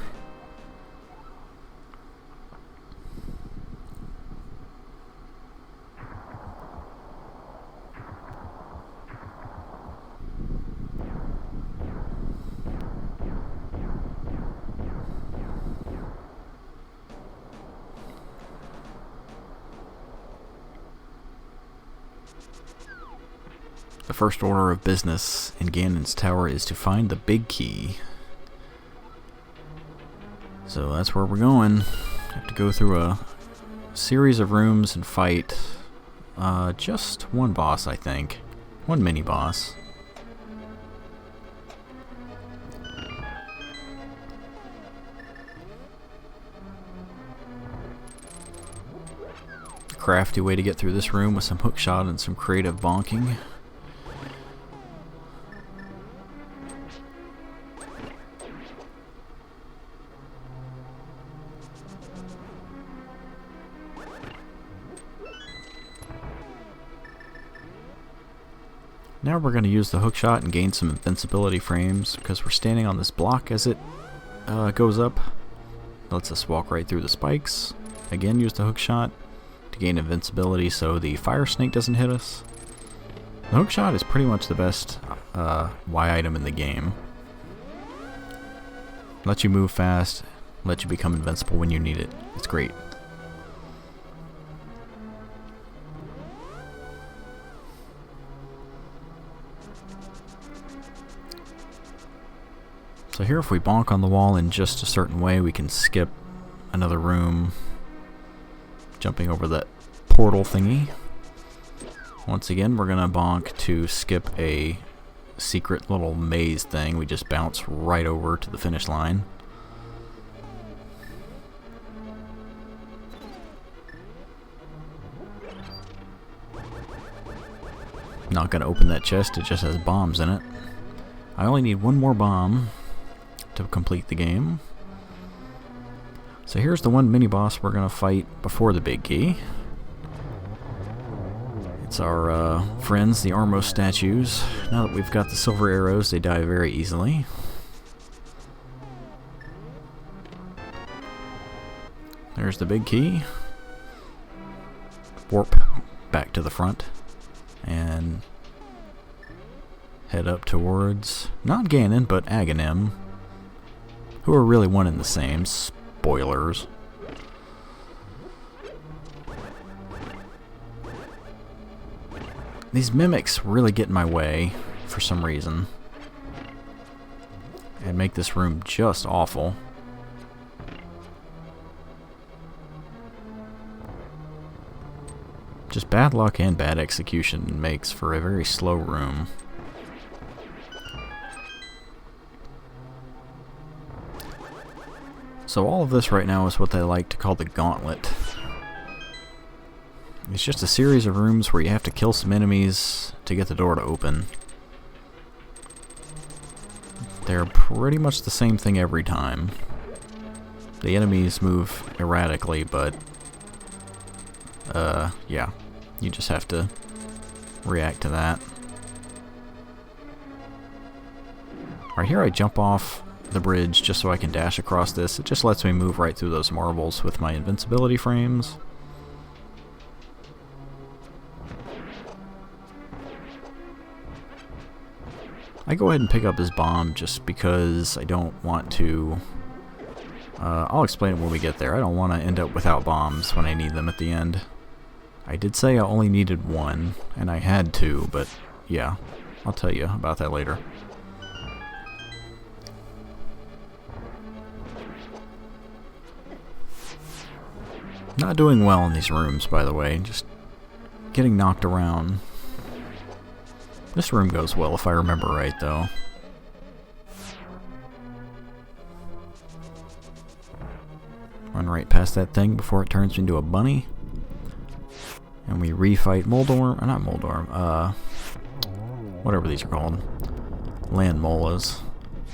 The first order of business in Ganon's tower is to find the big key. So that's where we're going. Have to go through a series of rooms and fight just one boss, I think. One mini boss. Crafty way to get through this room with some hookshot and some creative bonking. Now we're going to use the hookshot and gain some invincibility frames because we're standing on this block as it goes up. Lets us walk right through the spikes. Again, use the hookshot to gain invincibility so the fire snake doesn't hit us. The hookshot is pretty much the best Y item in the game. Lets you move fast, lets you become invincible when you need it. It's great. So here if we bonk on the wall in just a certain way, we can skip another room, jumping over that portal thingy. Once again, we're going to bonk to skip a secret little maze thing. We just bounce right over to the finish line. Not going to open that chest, it just has bombs in it. I only need one more bomb to complete the game. So here's the one mini boss we're going to fight before the big key. It's our friends, the Armos statues. Now that we've got the silver arrows, they die very easily. There's the big key. Warp back to the front and head up towards not Ganon but Aghanim, who are really one and the same. Spoilers. These mimics really get in my way for some reason and make this room just awful. Just bad luck and bad execution makes for a very slow room. So all of this right now is what they like to call the gauntlet. It's just a series of rooms where you have to kill some enemies to get the door to open. They're pretty much the same thing every time. The enemies move erratically, but yeah, you just have to react to that. Right here I jump off the bridge just so I can dash across this. It just lets me move right through those marbles with my invincibility frames. I go ahead and pick up his bomb just because I don't want to... I'll explain it when we get there. I don't want to end up without bombs when I need them at the end. I did say I only needed one, and I had two, but yeah, I'll tell you about that later. Not doing well in these rooms, by the way, just getting knocked around. This room goes well if I remember right, though. Run right past that thing before it turns into a bunny. And we refight Moldorm, not Moldorm, whatever these are called. Land molas.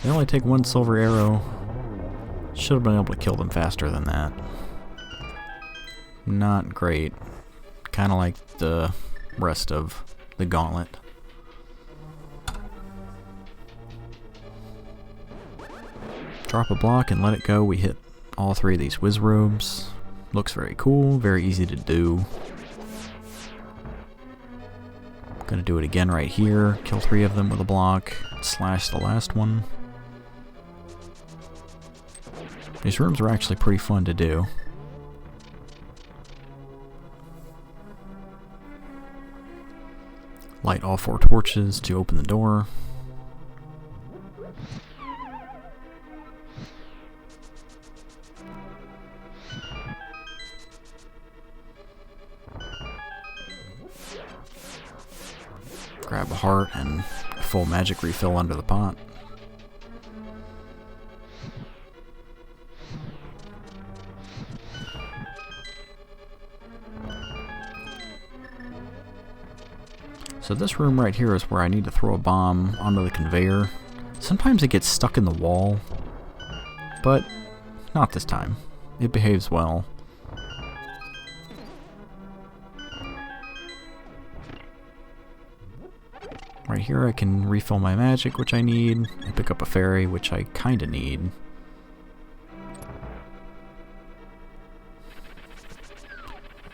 They only take one silver arrow. Should have been able to kill them faster than that. Not great. Kind of like the rest of the gauntlet. Drop a block and let it go. We hit all 3 of these whiz robes. Looks very cool, very easy to do. Gonna do it again right here. Kill 3 of them with a block. Slash the last one. These rooms are actually pretty fun to do. Light all 4 torches to open the door. Grab a heart and a full magic refill under the pot. So this room right here is where I need to throw a bomb onto the conveyor. Sometimes it gets stuck in the wall, but not this time. It behaves well. Right here I can refill my magic, which I need, and pick up a fairy, which I kinda need.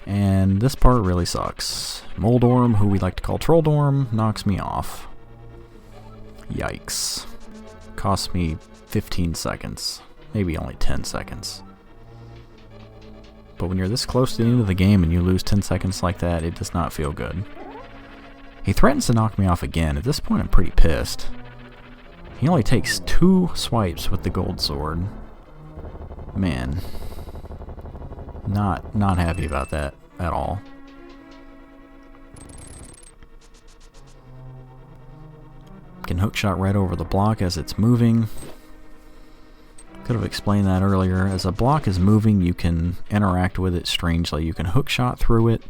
And this part really sucks. Moldorm, who we like to call Trolldorm, knocks me off. Yikes. Cost me 15 seconds. Maybe only 10 seconds. But when you're this close to the end of the game and you lose 10 seconds like that, it does not feel good. He threatens to knock me off again. At this point I'm pretty pissed. He only takes 2 swipes with the gold sword. Man. Not happy about that at all. Can hookshot right over the block as it's moving. Could have explained that earlier. As a block is moving, you can interact with it strangely. You can hookshot through it.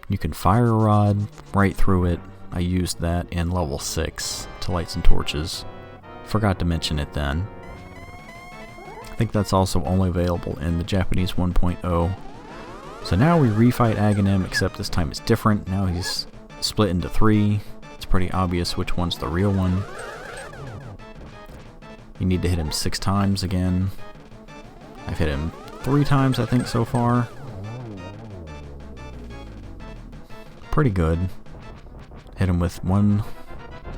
You can fire a rod right through it. I used that in level 6 to light some torches. Forgot to mention it then. I think that's also only available in the Japanese 1.0. So now we refight Aghanim, except this time it's different. Now he's split into 3. It's pretty obvious which one's the real one. You need to hit him 6 times again. I've hit him 3 times, I think, so far. Pretty good. Hit him with 1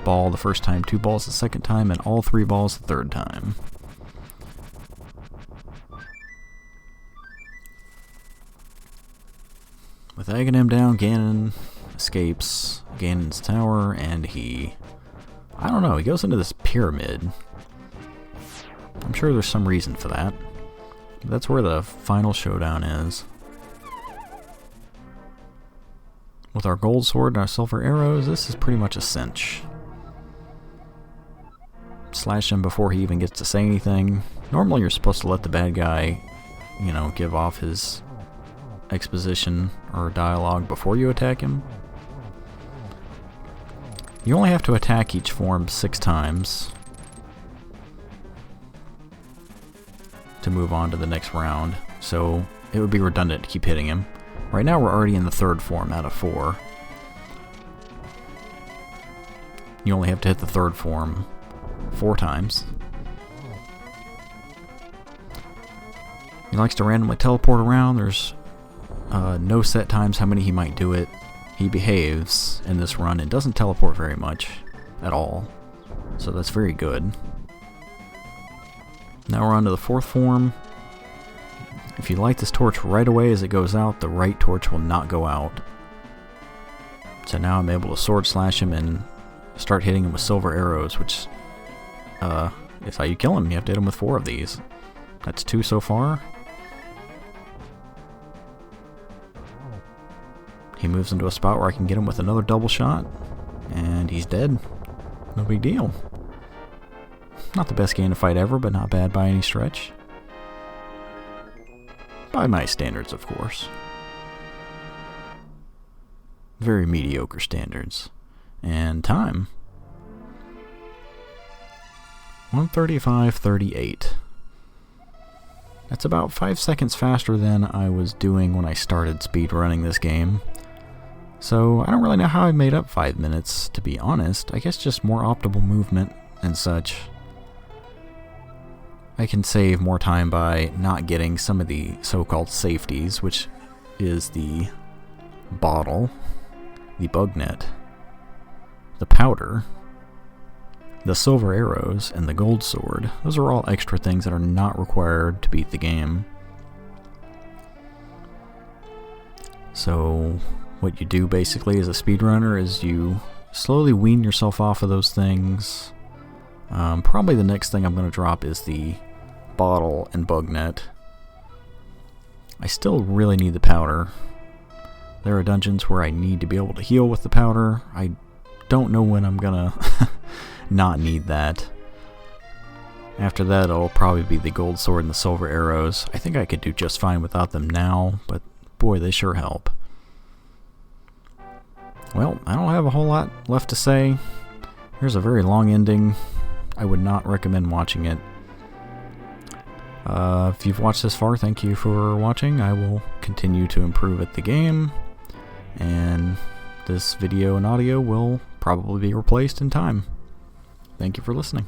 ball the first time, 2 balls the second time, and all 3 balls the third time. With Aghanim down, Ganon escapes Ganon's tower, and he goes into this pyramid. I'm sure there's some reason for that. That's where the final showdown is. With our gold sword and our silver arrows, this is pretty much a cinch. Slash him before he even gets to say anything. Normally you're supposed to let the bad guy, give off his exposition or dialogue before you attack him. You only have to attack each form 6 times to move on to the next round, so it would be redundant to keep hitting him. Right now we're already in the 3rd form out of 4. You only have to hit the 3rd form 4 times. He likes to randomly teleport around. There's no set times how many he might do it. He behaves in this run and doesn't teleport very much at all, so that's very good. Now we're on to the 4th form. If you light this torch right away as it goes out, the right torch will not go out. So now I'm able to sword slash him and start hitting him with silver arrows, which is how you kill him. You have to hit him with 4 of these. That's 2 so far. He moves into a spot where I can get him with another double shot, and he's dead. No big deal. Not the best game to fight ever, but not bad by any stretch. By my standards, of course. Very mediocre standards. And time. 1:35:38. That's about 5 seconds faster than I was doing when I started speedrunning this game. So I don't really know how I made up 5 minutes, to be honest. I guess just more optimal movement and such. I can save more time by not getting some of the so-called safeties, which is the bottle, the bug net, the powder, the silver arrows, and the gold sword. Those are all extra things that are not required to beat the game. So what you do basically as a speedrunner is you slowly wean yourself off of those things. Probably the next thing I'm going to drop is the bottle and bug net. I still really need the powder. There are dungeons where I need to be able to heal with the powder. I don't know when I'm going to not need that. After that, it'll probably be the gold sword and the silver arrows. I think I could do just fine without them now, but boy, they sure help. Well, I don't have a whole lot left to say. Here's a very long ending. I would not recommend watching it. If you've watched this far, thank you for watching. I will continue to improve at the game, and this video and audio will probably be replaced in time. Thank you for listening.